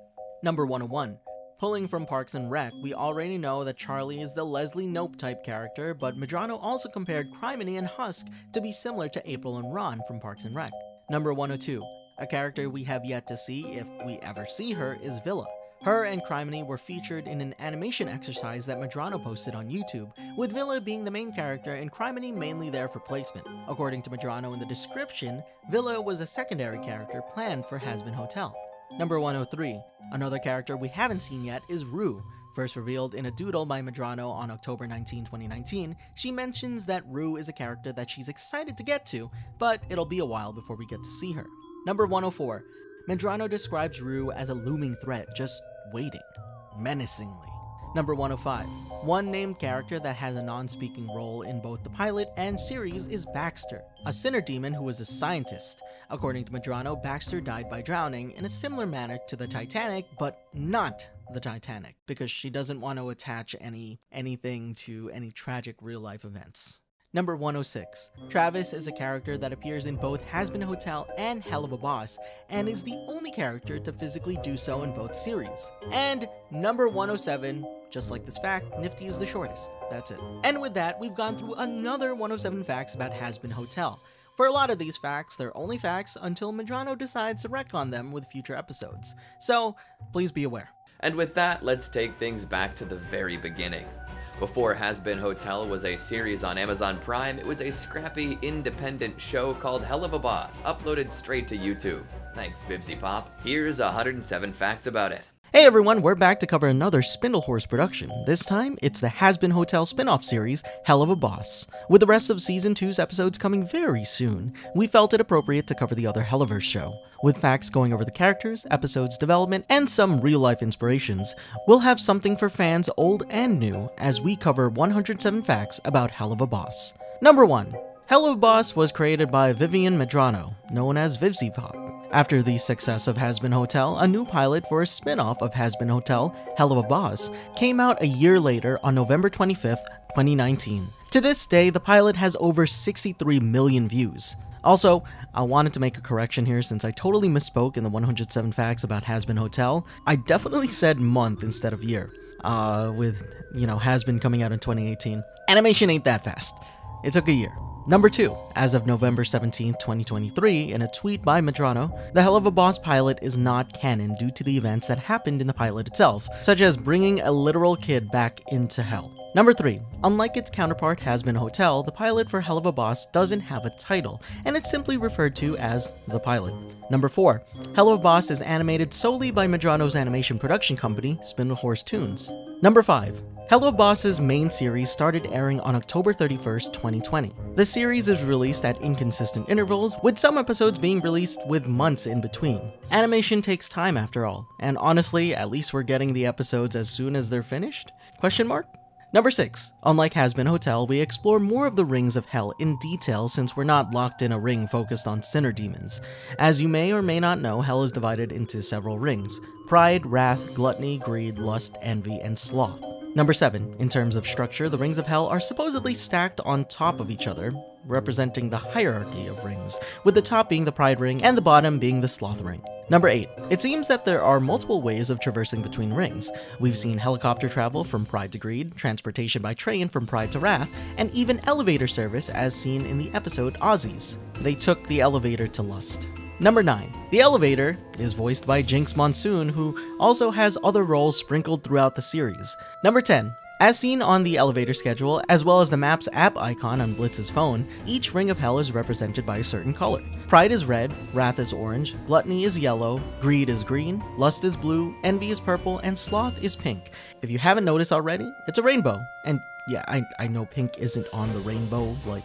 Number 101. Pulling from Parks and Rec, we already know that Charlie is the Leslie Knope type character, but Madrano also compared Crimony and Husk to be similar to April and Ron from Parks and Rec. Number 102. A character we have yet to see, if we ever see her, is Villa. Her and Criminy were featured in an animation exercise that Madrano posted on YouTube, with Villa being the main character and Criminy mainly there for placement. According to Madrano in the description, Villa was a secondary character planned for Hazbin Hotel. Number 103. Another character we haven't seen yet is Rue. First revealed in a doodle by Madrano on October 19, 2019, she mentions that Rue is a character that she's excited to get to, but it'll be a while before we get to see her. Number 104. Madrano describes Rue as a looming threat, just waiting, menacingly. Number 105. One named character that has a non-speaking role in both the pilot and series is Baxter, a sinner demon who is a scientist. According to Madrano, Baxter died by drowning in a similar manner to the Titanic, but not the Titanic, because she doesn't want to attach anything to any tragic real-life events. Number 106. Travis is a character that appears in both Hazbin Hotel and Hell of a Boss, and is the only character to physically do so in both series. And number 107, just like this fact, Nifty is the shortest. That's it. And with that, we've gone through another 107 facts about Hazbin Hotel. For a lot of these facts, they're only facts until Madrano decides to wreck on them with future episodes. So, please be aware. And with that, let's take things back to the very beginning. Before Hazbin Hotel was a series on Amazon Prime, it was a scrappy, independent show called Hell of a Boss, uploaded straight to YouTube. Thanks, Bibsy Pop. Here's 107 facts about it. Hey everyone, we're back to cover another Spindlehorse production. This time, it's the Hazbin Hotel spin-off series, Hell of a Boss. With the rest of Season 2's episodes coming very soon, we felt it appropriate to cover the other Helliverse show. With facts going over the characters, episodes development, and some real-life inspirations, we'll have something for fans old and new as we cover 107 facts about Hell of a Boss. Number 1. Hell of a Boss was created by Vivian Madrano, known as Vivsy Pop. After the success of Hazbin Hotel, a new pilot for a spin-off of Hazbin Hotel, Hell of a Boss, came out a year later on November 25th, 2019. To this day, the pilot has over 63 million views. Also, I wanted to make a correction here since I totally misspoke in the 107 facts about Hazbin Hotel. I definitely said month instead of year, with, Hazbin coming out in 2018. Animation ain't that fast. It took a year. Number 2, as of November 17, 2023, in a tweet by Medrano, the Hell of a Boss pilot is not canon due to the events that happened in the pilot itself, such as bringing a literal kid back into hell. Number 3, unlike its counterpart Hazbin Hotel, the pilot for Hell of a Boss doesn't have a title, and it's simply referred to as the pilot. Number 4, Hell of a Boss is animated solely by Medrano's animation production company, Spindle Horse Toons. Number 5, Hell of a Boss's main series started airing on October 31st, 2020. The series is released at inconsistent intervals, with some episodes being released with months in between. Animation takes time after all, and honestly, at least we're getting the episodes as soon as they're finished? Question mark? Number 6, unlike Hazbin Hotel, we explore more of the rings of hell in detail since we're not locked in a ring focused on sinner demons. As you may or may not know, hell is divided into several rings: pride, wrath, gluttony, greed, lust, envy, and sloth. Number 7, in terms of structure, the rings of hell are supposedly stacked on top of each other, representing the hierarchy of rings, with the top being the pride ring and the bottom being the sloth ring. Number 8, it seems that there are multiple ways of traversing between rings. We've seen helicopter travel from pride to greed, transportation by train from pride to wrath, and even elevator service as seen in the episode Aussies. They took the elevator to lust. Number 9, the elevator is voiced by Jinx Monsoon, who also has other roles sprinkled throughout the series. Number 10, as seen on the elevator schedule, as well as the Maps app icon on Blitz's phone, each ring of hell is represented by a certain color. Pride is red, wrath is orange, gluttony is yellow, greed is green, lust is blue, envy is purple, and sloth is pink. If you haven't noticed already, it's a rainbow. And yeah, I know pink isn't on the rainbow, like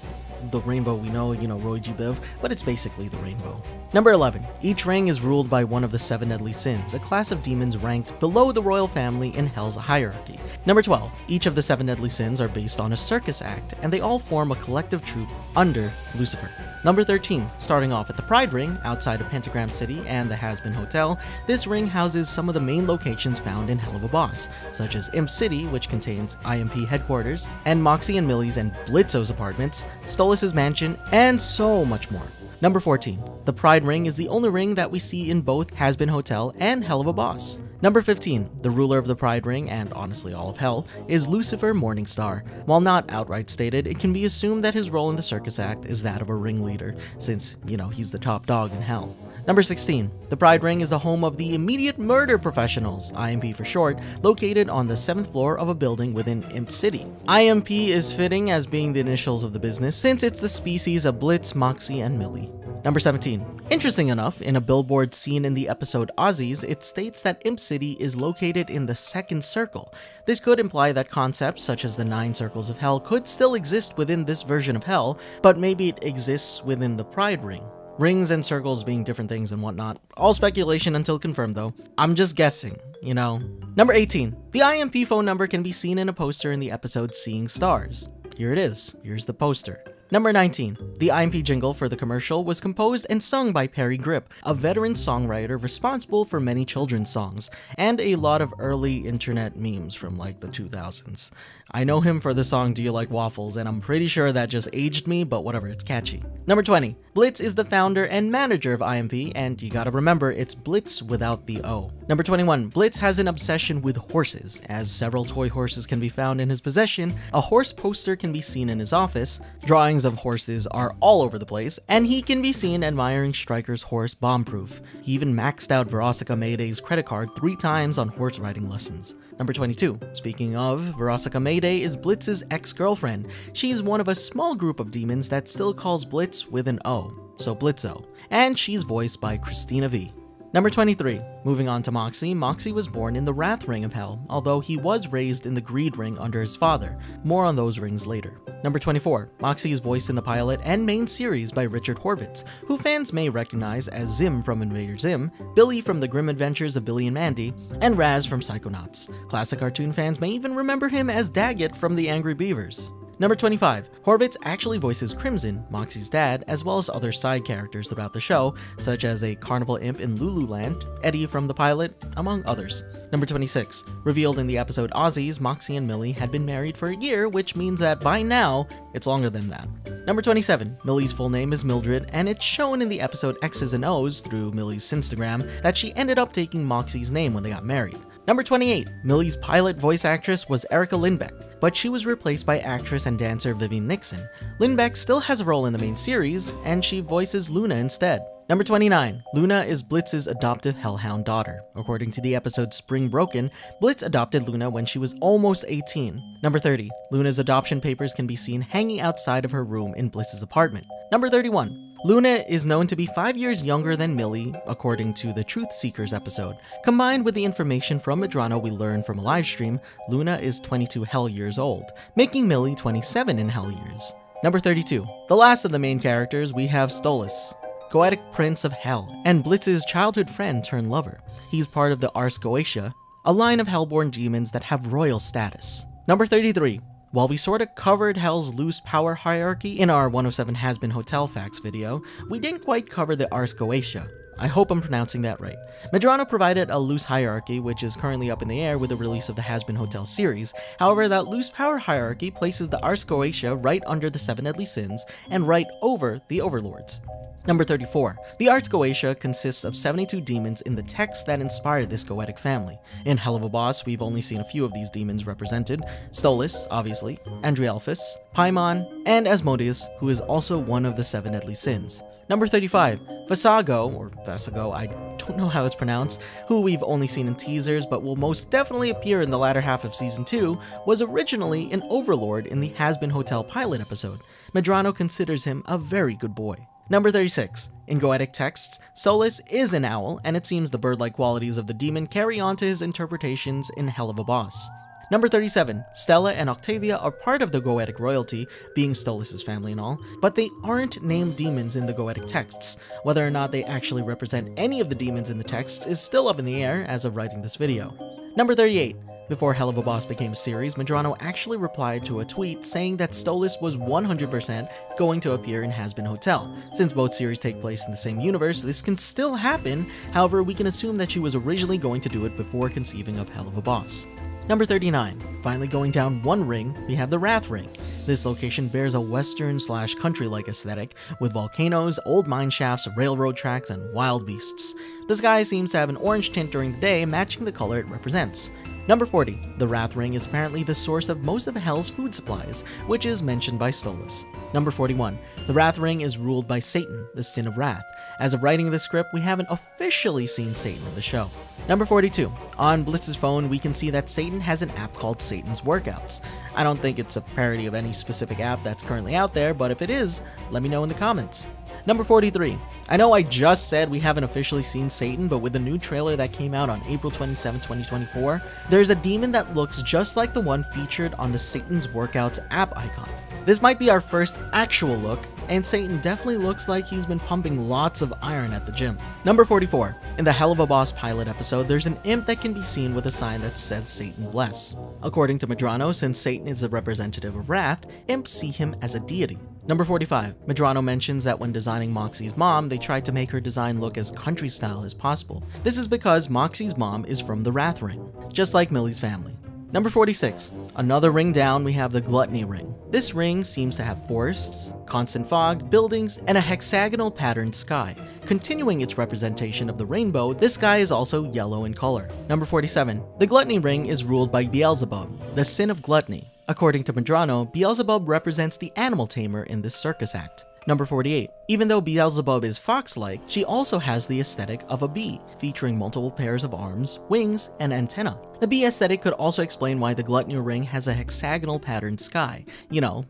the rainbow we know, Roy G. Biv, but it's basically the rainbow. Number 11, each ring is ruled by one of the 7 deadly sins, a class of demons ranked below the royal family in Hell's hierarchy. Number 12, each of the 7 deadly sins are based on a circus act, and they all form a collective troupe under Lucifer. Number 13, starting off at the Pride Ring, outside of Pentagram City and the Hazbin Hotel, this ring houses some of the main locations found in Hell of a Boss, such as Imp City, which contains IMP headquarters, and Moxie and Millie's and Blitzo's apartments, Stolas' mansion, and so much more. Number 14, the Pride Ring is the only ring that we see in both Hazbin Hotel and Hell of a Boss. Number 15, the ruler of the Pride Ring, and honestly all of Hell, is Lucifer Morningstar. While not outright stated, it can be assumed that his role in the circus act is that of a ringleader, since, he's the top dog in Hell. Number 16, the Pride Ring is the home of the Immediate Murder Professionals, IMP for short, located on the 7th floor of a building within Imp City. IMP is fitting as being the initials of the business, since it's the species of Blitz, Moxie, and Millie. Number 17. Interesting enough, in a billboard scene in the episode Aussies, it states that Imp City is located in the 2nd circle. This could imply that concepts such as the 9 circles of hell could still exist within this version of hell, but maybe it exists within the Pride Ring. Rings and circles being different things and whatnot. All speculation until confirmed though. I'm just guessing, Number 18. The IMP phone number can be seen in a poster in the episode Seeing Stars. Here it is. Here's the poster. Number 19. The IMP jingle for the commercial was composed and sung by Perry Grip, a veteran songwriter responsible for many children's songs, and a lot of early internet memes from the 2000s. I know him for the song Do You Like Waffles, and I'm pretty sure that just aged me, but whatever, it's catchy. Number 20. Blitz is the founder and manager of IMP, and you gotta remember, it's Blitz without the O. Number 21. Blitz has an obsession with horses, as several toy horses can be found in his possession, a horse poster can be seen in his office, drawings of horses are all over the place, and he can be seen admiring Stryker's horse Bombproof. He even maxed out Veronica Mayday's credit card 3 times on horse riding lessons. Number 22. Speaking of, Veronica Mayday is Blitz's ex-girlfriend. She's one of a small group of demons that still calls Blitz with an O, so Blitzo, and she's voiced by Christina V. Number 23. Moving on to Moxie. Moxie was born in the Wrath Ring of Hell, although he was raised in the Greed Ring under his father. More on those rings later. Number 24. Moxie is voiced in the pilot and main series by Richard Horvitz, who fans may recognize as Zim from Invader Zim, Billy from The Grim Adventures of Billy and Mandy, and Raz from Psychonauts. Classic cartoon fans may even remember him as Daggett from The Angry Beavers. Number 25. Horvitz actually voices Crimson, Moxie's dad, as well as other side characters throughout the show, such as a carnival imp in Lululand, Eddie from the pilot, among others. Number 26. Revealed in the episode Aussies, Moxie and Millie had been married for a year, which means that by now, it's longer than that. Number 27. Millie's full name is Mildred, and it's shown in the episode X's and O's through Millie's Instagram that she ended up taking Moxie's name when they got married. Number 28. Millie's pilot voice actress was Erica Lindbeck, but she was replaced by actress and dancer Vivian Nixon. Lindbeck still has a role in the main series, and she voices Luna instead. Number 29. Luna is Blitz's adoptive hellhound daughter. According to the episode Spring Broken, Blitz adopted Luna when she was almost 18. Number 30. Luna's adoption papers can be seen hanging outside of her room in Blitz's apartment. Number 31. Luna is known to be 5 years younger than Millie, according to the Truth Seekers episode. Combined with the information from Medrano we learned from a livestream, Luna is 22 hell years old, making Millie 27 in hell years. Number 32. The last of the main characters, we have Stolas, Goetic Prince of Hell, and Blitz's childhood friend turned lover. He's part of the Ars Goetia, a line of hellborn demons that have royal status. Number 33. While we sorta covered Hell's loose power hierarchy in our 107 Hazbin Hotel facts video, we didn't quite cover the Ars Goetia. I hope I'm pronouncing that right. Medrano provided a loose hierarchy, which is currently up in the air with the release of the Hazbin Hotel series. However, that loose power hierarchy places the Ars Goetia right under the 7 deadly sins and right over the overlords. Number 34. The Ars Goetia consists of 72 demons in the text that inspired this Goetic family. In Hell of a Boss, we've only seen a few of these demons represented: Stolas, obviously, Andrielphus, Paimon, and Asmodeus, who is also one of the 7 deadly sins. Number 35. Vasago, I don't know how it's pronounced, who we've only seen in teasers but will most definitely appear in the latter half of Season 2, was originally an overlord in the Hazbin Hotel pilot episode. Medrano considers him a very good boy. Number 36. In Goetic texts, Stolas is an owl, and it seems the bird-like qualities of the demon carry on to his interpretations in Hell of a Boss. Number 37. Stella and Octavia are part of the Goetic royalty, being Stolas' family and all, but they aren't named demons in the Goetic texts. Whether or not they actually represent any of the demons in the texts is still up in the air as of writing this video. Number 38. Before Hell of a Boss became a series, Medrano actually replied to a tweet saying that Stolas was 100% going to appear in Hazbin Hotel. Since both series take place in the same universe, this can still happen. However, we can assume that she was originally going to do it before conceiving of Hell of a Boss. Number 39. Finally going down one ring, we have the Wrath Ring. This location bears a western/country-like aesthetic, with volcanoes, old mine shafts, railroad tracks, and wild beasts. The sky seems to have an orange tint during the day, matching the color it represents. Number 40. The Wrath Ring is apparently the source of most of Hell's food supplies, which is mentioned by Stolas. Number 41. The Wrath Ring is ruled by Satan, the sin of wrath. As of writing this script, we haven't officially seen Satan in the show. Number 42. On Blitz's phone, we can see that Satan has an app called Satan's Workouts. I don't think it's a parody of any specific app that's currently out there, but if it is, let me know in the comments. Number 43. I know I just said we haven't officially seen Satan, but with the new trailer that came out on April 27, 2024, there's a demon that looks just like the one featured on the Satan's Workouts app icon. This might be our first actual look, and Satan definitely looks like he's been pumping lots of iron at the gym. Number 44. In the Hell of a Boss pilot episode, there's an imp that can be seen with a sign that says Satan bless. According to Medrano, since Satan is a representative of wrath, imps see him as a deity. Number 45. Medrano mentions that when designing Moxie's mom, they tried to make her design look as country style as possible. This is because Moxie's mom is from the Wrath Ring, just like Millie's family. Number 46. Another ring down, we have the Gluttony Ring. This ring seems to have forests, constant fog, buildings, and a hexagonal patterned sky. Continuing its representation of the rainbow, this sky is also yellow in color. Number 47. The Gluttony Ring is ruled by Beelzebub, the sin of gluttony. According to Medrano, Beelzebub represents the animal tamer in this circus act. Number 48. Even though Beelzebub is fox-like, she also has the aesthetic of a bee, featuring multiple pairs of arms, wings, and antennae. The bee aesthetic could also explain why the Gluttony Ring has a hexagonal patterned sky,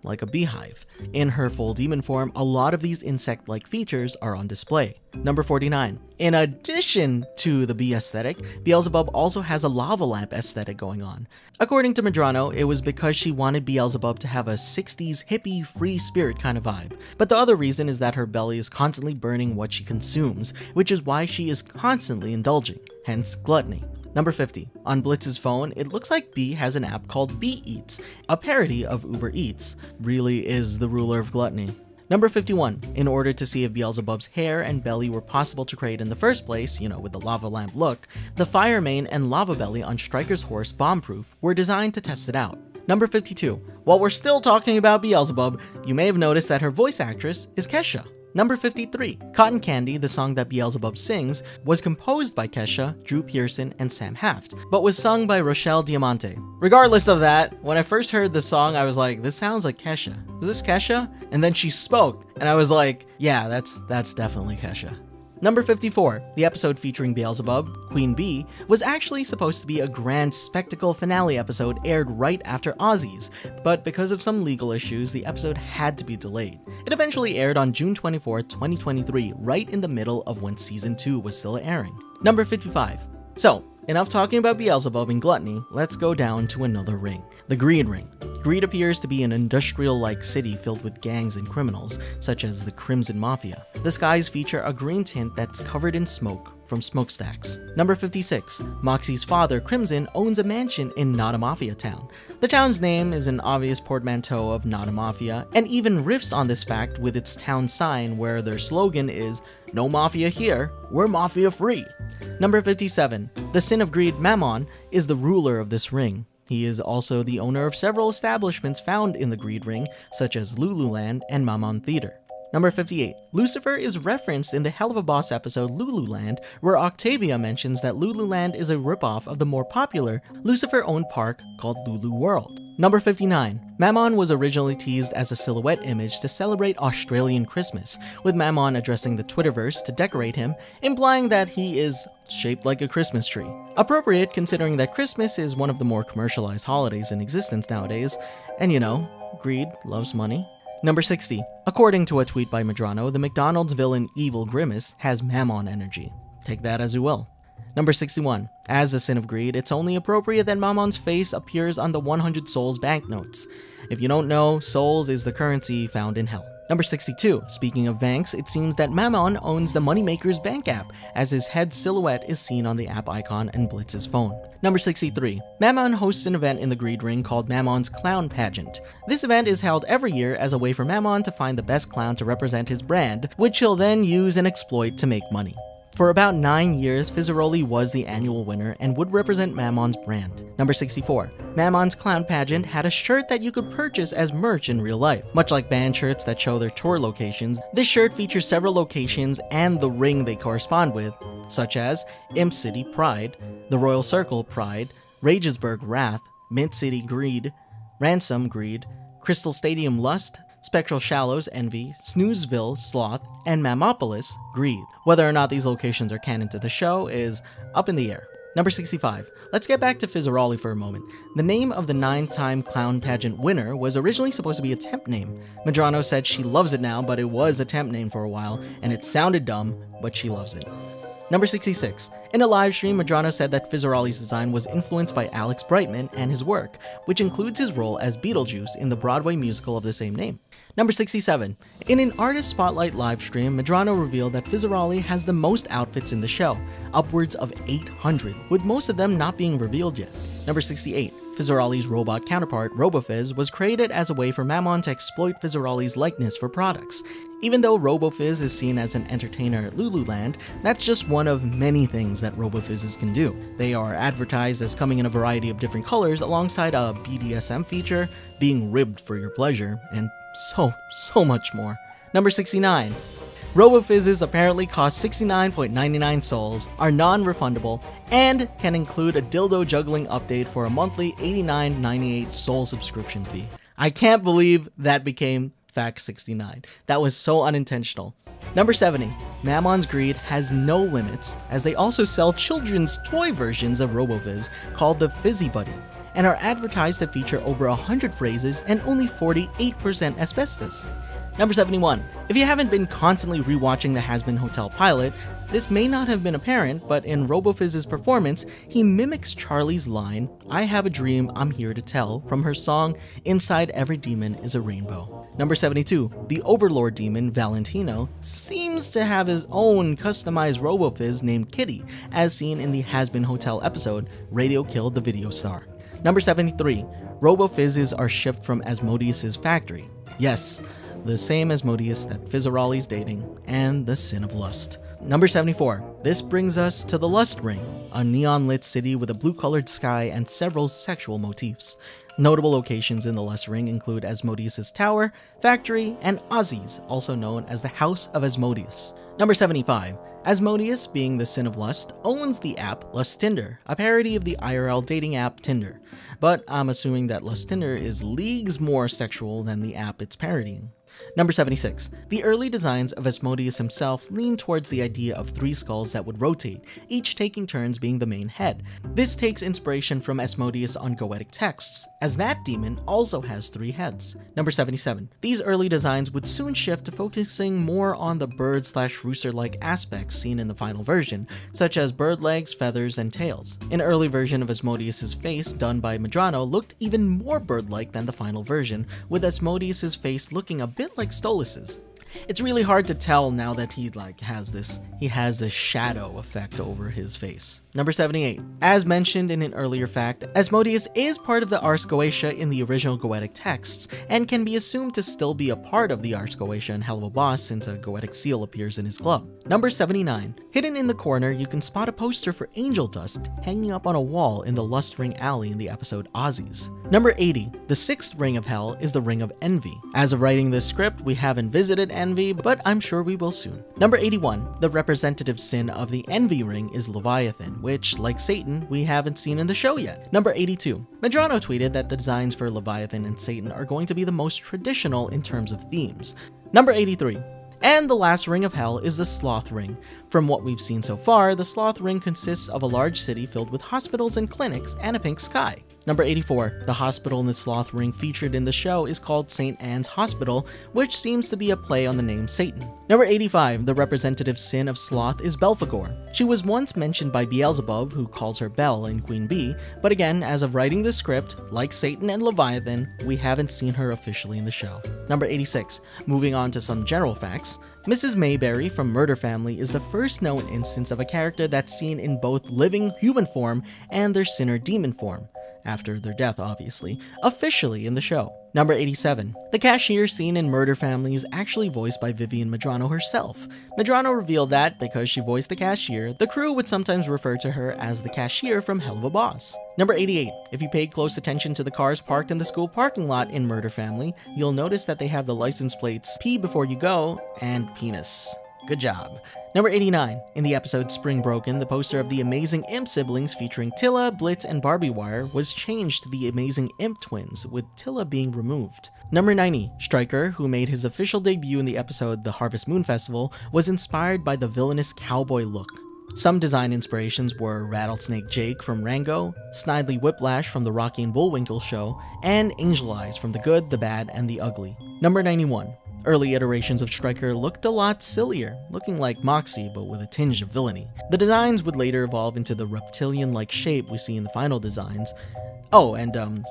like a beehive. In her full demon form, a lot of these insect-like features are on display. Number 49. In addition to the bee aesthetic, Beelzebub also has a lava lamp aesthetic going on. According to Medrano, it was because she wanted Beelzebub to have a 60s hippie free spirit kind of vibe. But the other reason is that her belly is constantly burning what she consumes, which is why she is constantly indulging, hence gluttony. Number 50. On Blitz's phone, it looks like Bee has an app called Bee Eats, a parody of Uber Eats. Really is the ruler of gluttony. Number 51. In order to see if Beelzebub's hair and belly were possible to create in the first place, with the lava lamp look, the fire mane and lava belly on Striker's horse Bombproof were designed to test it out. Number 52. While we're still talking about Beelzebub, you may have noticed that her voice actress is Kesha. Number 53, Cotton Candy, the song that Beelzebub sings, was composed by Kesha, Drew Pearson, and Sam Haft, but was sung by Rochelle Diamante. Regardless of that, when I first heard the song, I was like, this sounds like Kesha. Is this Kesha? And then she spoke, and I was like, yeah, that's definitely Kesha. Number 54, the episode featuring Beelzebub, Queen Bee, was actually supposed to be a grand spectacle finale episode aired right after Ozzy's, but because of some legal issues, the episode had to be delayed. It eventually aired on June 24, 2023, right in the middle of when Season 2 was still airing. Number 55. So, enough talking about Beelzebub and gluttony, let's go down to another ring, the Greed Ring. Greed appears to be an industrial-like city filled with gangs and criminals, such as the Crimson Mafia. The skies feature a green tint that's covered in smoke from smokestacks. Number 56. Moxie's father, Crimson, owns a mansion in Not a Mafia Town. The town's name is an obvious portmanteau of Not a Mafia, and even riffs on this fact with its town sign where their slogan is, "No Mafia here, we're Mafia free." Number 57. The Sin of Greed, Mammon, is the ruler of this ring. He is also the owner of several establishments found in the Greed Ring, such as Lululand and Mammon Theater. Number 58. Lucifer is referenced in the Hell of a Boss episode Lululand, where Octavia mentions that Lululand is a ripoff of the more popular Lucifer-owned park called Lulu World. Number 59. Mammon was originally teased as a silhouette image to celebrate Australian Christmas, with Mammon addressing the Twitterverse to decorate him, implying that he is shaped like a Christmas tree. Appropriate considering that Christmas is one of the more commercialized holidays in existence nowadays, and greed loves money. Number 60. According to a tweet by Medrano, the McDonald's villain Evil Grimace has Mammon energy. Take that as you will. Number 61. As the Sin of Greed, it's only appropriate that Mammon's face appears on the 100 Souls banknotes. If you don't know, Souls is the currency found in Hell. Number 62. Speaking of banks, it seems that Mammon owns the Moneymaker's Bank app, as his head silhouette is seen on the app icon and Blitz's phone. Number 63. Mammon hosts an event in the Greed Ring called Mammon's Clown Pageant. This event is held every year as a way for Mammon to find the best clown to represent his brand, which he'll then use and exploit to make money. For about 9 years, Fizzaroli was the annual winner and would represent Mammon's brand. Number 64. Mammon's Clown Pageant had a shirt that you could purchase as merch in real life. Much like band shirts that show their tour locations, this shirt features several locations and the ring they correspond with, such as Imp City Pride, the Royal Circle Pride, Ragesburg Wrath, Mint City Greed, Ransom Greed, Crystal Stadium Lust, Spectral Shallows Envy, Snoozeville Sloth, and Mammopolis Greed. Whether or not these locations are canon to the show is up in the air. Number 65. Let's get back to Fizzaroli for a moment. The name of the 9-time clown pageant winner was originally supposed to be a temp name. Medrano said she loves it now, but it was a temp name for a while, and it sounded dumb, but she loves it. Number 66. In a live stream, Medrano said that Fizzaroli's design was influenced by Alex Brightman and his work, which includes his role as Beetlejuice in the Broadway musical of the same name. Number 67. In an Artist Spotlight live stream, Medrano revealed that Fizzaroli has the most outfits in the show, upwards of 800, with most of them not being revealed yet. Number 68. Fizzaroli's robot counterpart, RoboFizz, was created as a way for Mammon to exploit Fizzaroli's likeness for products. Even though RoboFizz is seen as an entertainer at Lululand, that's just one of many things that RoboFizzes can do. They are advertised as coming in a variety of different colors alongside a BDSM feature, being ribbed for your pleasure, and so much more. Number 69. RoboFizzes apparently cost 69.99 souls, are non-refundable, and can include a dildo juggling update for a monthly $89.98 soul subscription fee. I can't believe that became Fact 69. That was so unintentional. Number 70. Mammon's Greed has no limits, as they also sell children's toy versions of RoboFizz called the Fizzy Buddy, and are advertised to feature over 100 phrases and only 48% asbestos. Number 71. If you haven't been constantly rewatching the Hazbin Hotel pilot, this may not have been apparent, but in RoboFizz's performance, he mimics Charlie's line, "I have a dream I'm here to tell," from her song, "Inside Every Demon is a Rainbow." Number 72. The Overlord demon, Valentino, seems to have his own customized RoboFizz named Kitty, as seen in the Hazbin Hotel episode, Radio Killed the Video Star. Number 73. RoboFizzes are shipped from Asmodeus' factory. Yes, the same Asmodeus that Fizzaroli's dating, and the Sin of Lust. Number 74. This brings us to the Lust Ring, a neon-lit city with a blue-colored sky and several sexual motifs. Notable locations in the Lust Ring include Asmodeus' tower, factory, and Ozzy's, also known as the House of Asmodeus. Number 75. Asmodeus, being the sin of lust, owns the app Lustinder, a parody of the IRL dating app Tinder. But I'm assuming that Lustinder is leagues more sexual than the app it's parodying. Number 76. The early designs of Asmodeus himself lean towards the idea of 3 skulls that would rotate, each taking turns being the main head. This takes inspiration from Asmodeus on Goetic texts, as that demon also has 3 heads. Number 77. These early designs would soon shift to focusing more on the bird/rooster-like aspects seen in the final version, such as bird legs, feathers, and tails. An early version of Asmodeus' face done by Medrano looked even more bird-like than the final version, with Asmodeus' face looking a bit like Stolas's. It's really hard to tell now that he has this shadow effect over his face. Number 78. As mentioned in an earlier fact, Asmodeus is part of the Ars Goetia in the original Goetic texts, and can be assumed to still be a part of the Ars Goetia in Hell of a Boss since a Goetic seal appears in his glove. Number 79. Hidden in the corner, you can spot a poster for Angel Dust hanging up on a wall in the Lust Ring Alley in the episode Ozzy's. Number 80. The 6th Ring of Hell is the Ring of Envy. As of writing this script, we haven't visited Envy, but I'm sure we will soon. Number 81. The representative sin of the Envy Ring is Leviathan, which, like Satan, we haven't seen in the show yet. Number 82. Medrano tweeted that the designs for Leviathan and Satan are going to be the most traditional in terms of themes. Number 83. And the last Ring of Hell is the Sloth Ring. From what we've seen so far, the Sloth Ring consists of a large city filled with hospitals and clinics and a pink sky. Number 84. The hospital in the Sloth Ring featured in the show is called St. Anne's Hospital, which seems to be a play on the name Satan. Number 85. The representative sin of Sloth is Belphegor. She was once mentioned by Beelzebub, who calls her Bel in Queen Bee, but again, as of writing the script, like Satan and Leviathan, we haven't seen her officially in the show. Number 86. Moving on to some general facts. Mrs. Mayberry from Murder Family is the first known instance of a character that's seen in both living human form and their sinner demon form, after their death obviously, officially in the show. Number 87. The cashier seen in Murder Family is actually voiced by Vivian Medrano herself. Medrano revealed that, because she voiced the cashier, the crew would sometimes refer to her as the cashier from Hell of a Boss. Number 88. If you paid close attention to the cars parked in the school parking lot in Murder Family, you'll notice that they have the license plates P before you go and penis. Good job. Number 89. In the episode Spring Broken, the poster of the Amazing Imp siblings featuring Tilla, Blitz, and Barbie Wire was changed to the Amazing Imp twins, with Tilla being removed. Number 90. Stryker, who made his official debut in the episode The Harvest Moon Festival, was inspired by the villainous cowboy look. Some design inspirations were Rattlesnake Jake from Rango, Snidely Whiplash from the Rocky and Bullwinkle show, and Angel Eyes from The Good, the Bad, and the Ugly. Number 91. Early iterations of Stryker looked a lot sillier, looking like Moxie but with a tinge of villainy. The designs would later evolve into the reptilian-like shape we see in the final designs. Oh, and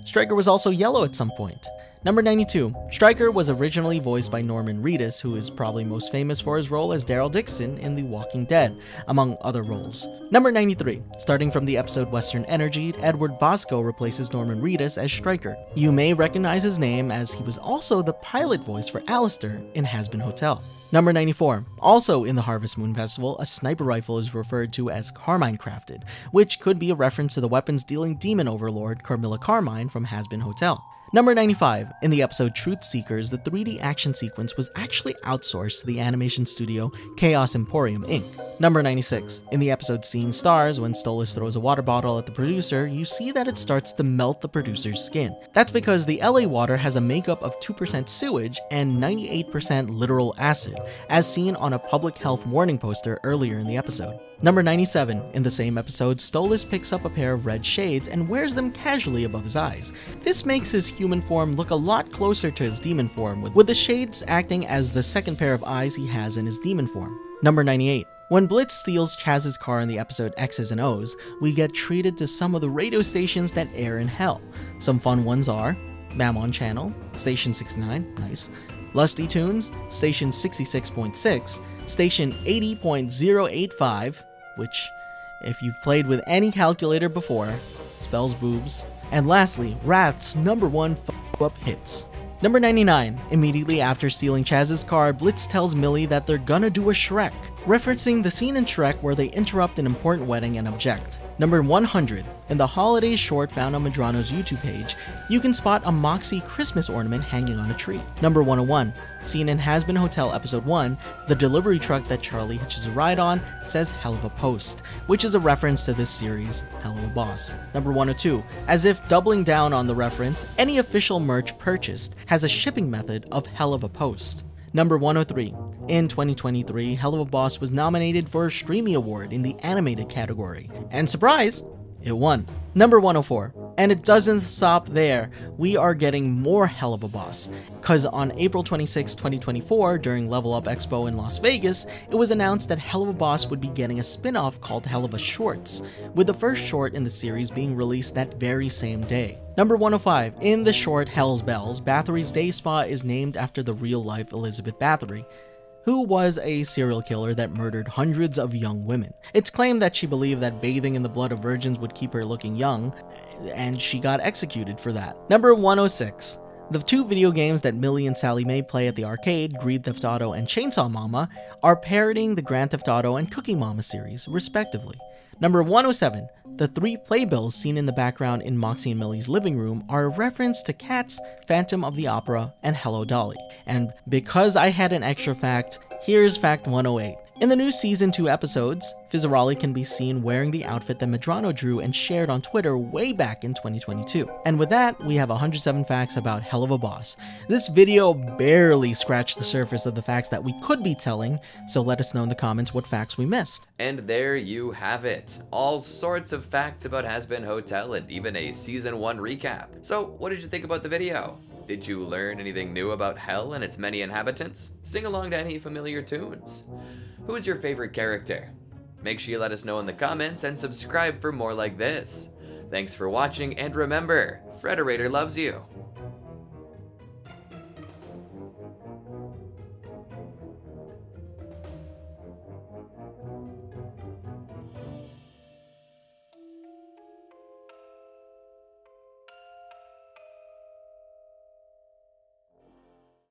Stryker was also yellow at some point. Number 92. Stryker was originally voiced by Norman Reedus, who is probably most famous for his role as Daryl Dixon in The Walking Dead, among other roles. Number 93. Starting from the episode Western Energy, Edward Bosco replaces Norman Reedus as Stryker. You may recognize his name as he was also the pilot voice for Alistair in Hazbin Hotel. Number 94. Also in the Harvest Moon Festival, a sniper rifle is referred to as Carmine Crafted, which could be a reference to the weapons-dealing demon overlord Carmilla Carmine from Hazbin Hotel. Number 95. In the episode Truth Seekers, the 3D action sequence was actually outsourced to the animation studio Chaos Emporium Inc. Number 96. In the episode Seeing Stars, when Stolas throws a water bottle at the producer, you see that it starts to melt the producer's skin. That's because the LA water has a makeup of 2% sewage and 98% literal acid, as seen on a public health warning poster earlier in the episode. Number 97. In the same episode, Stolas picks up a pair of red shades and wears them casually above his eyes. This makes his human form look a lot closer to his demon form, with the shades acting as the second pair of eyes he has in his demon form. Number 98. When Blitz steals Chaz's car in the episode X's and O's, we get treated to some of the radio stations that air in Hell. Some fun ones are Mammon Channel, Station 69, nice, Lusty Tunes, Station 66.6, Station 80.085, which, if you've played with any calculator before, spells boobs, and lastly, Wrath's #1 f***up hits. Number 99. Immediately after stealing Chaz's car, Blitz tells Millie that they're gonna do a Shrek. referencing the scene in Shrek where they interrupt an important wedding and object. Number 100. In the holidays short found on Medrano's YouTube page, you can spot a Moxie Christmas ornament hanging on a tree. Number 101. Seen in Hazbin Hotel Episode 1, the delivery truck that Charlie hitches a ride on says Hell of a Post, which is a reference to this series, Hell of a Boss. Number 102. As if doubling down on the reference, any official merch purchased has a shipping method of Hell of a Post. Number 103. In 2023, Hell of a Boss was nominated for a Streamy Award in the animated category. And surprise, it won. Number 104. And it doesn't stop there. We are getting more Hell of a Boss. Cause on April 26, 2024, during Level Up Expo in Las Vegas, it was announced that Hell of a Boss would be getting a spin-off called Hell of a Shorts, with the first short in the series being released that very same day. Number 105. In the short Hell's Bells, Bathory's day spa is named after the real-life Elizabeth Bathory, who was a serial killer that murdered hundreds of young women. It's claimed that she believed that bathing in the blood of virgins would keep her looking young, and she got executed for that. Number 106. The two video games that Millie and Sally Mae play at the arcade, Grand Theft Auto and Chainsaw Mama, are parodying the Grand Theft Auto and Cooking Mama series, respectively. Number 107. The three playbills seen in the background in Moxie and Millie's living room are a reference to Cats, Phantom of the Opera, and Hello Dolly. And because I had an extra fact, here's fact 108. In the new Season 2 episodes, Fizzarolli can be seen wearing the outfit that Medrano drew and shared on Twitter way back in 2022. And with that, we have 107 facts about Hell of a Boss. This video barely scratched the surface of the facts that we could be telling, so let us know in the comments what facts we missed. And there you have it. All sorts of facts about Hazbin Hotel and even a Season 1 recap. So what did you think about the video? Did you learn anything new about Hell and its many inhabitants? Sing along to any familiar tunes? Who's your favorite character? Make sure you let us know in the comments and subscribe for more like this. Thanks for watching, and remember, Frederator loves you.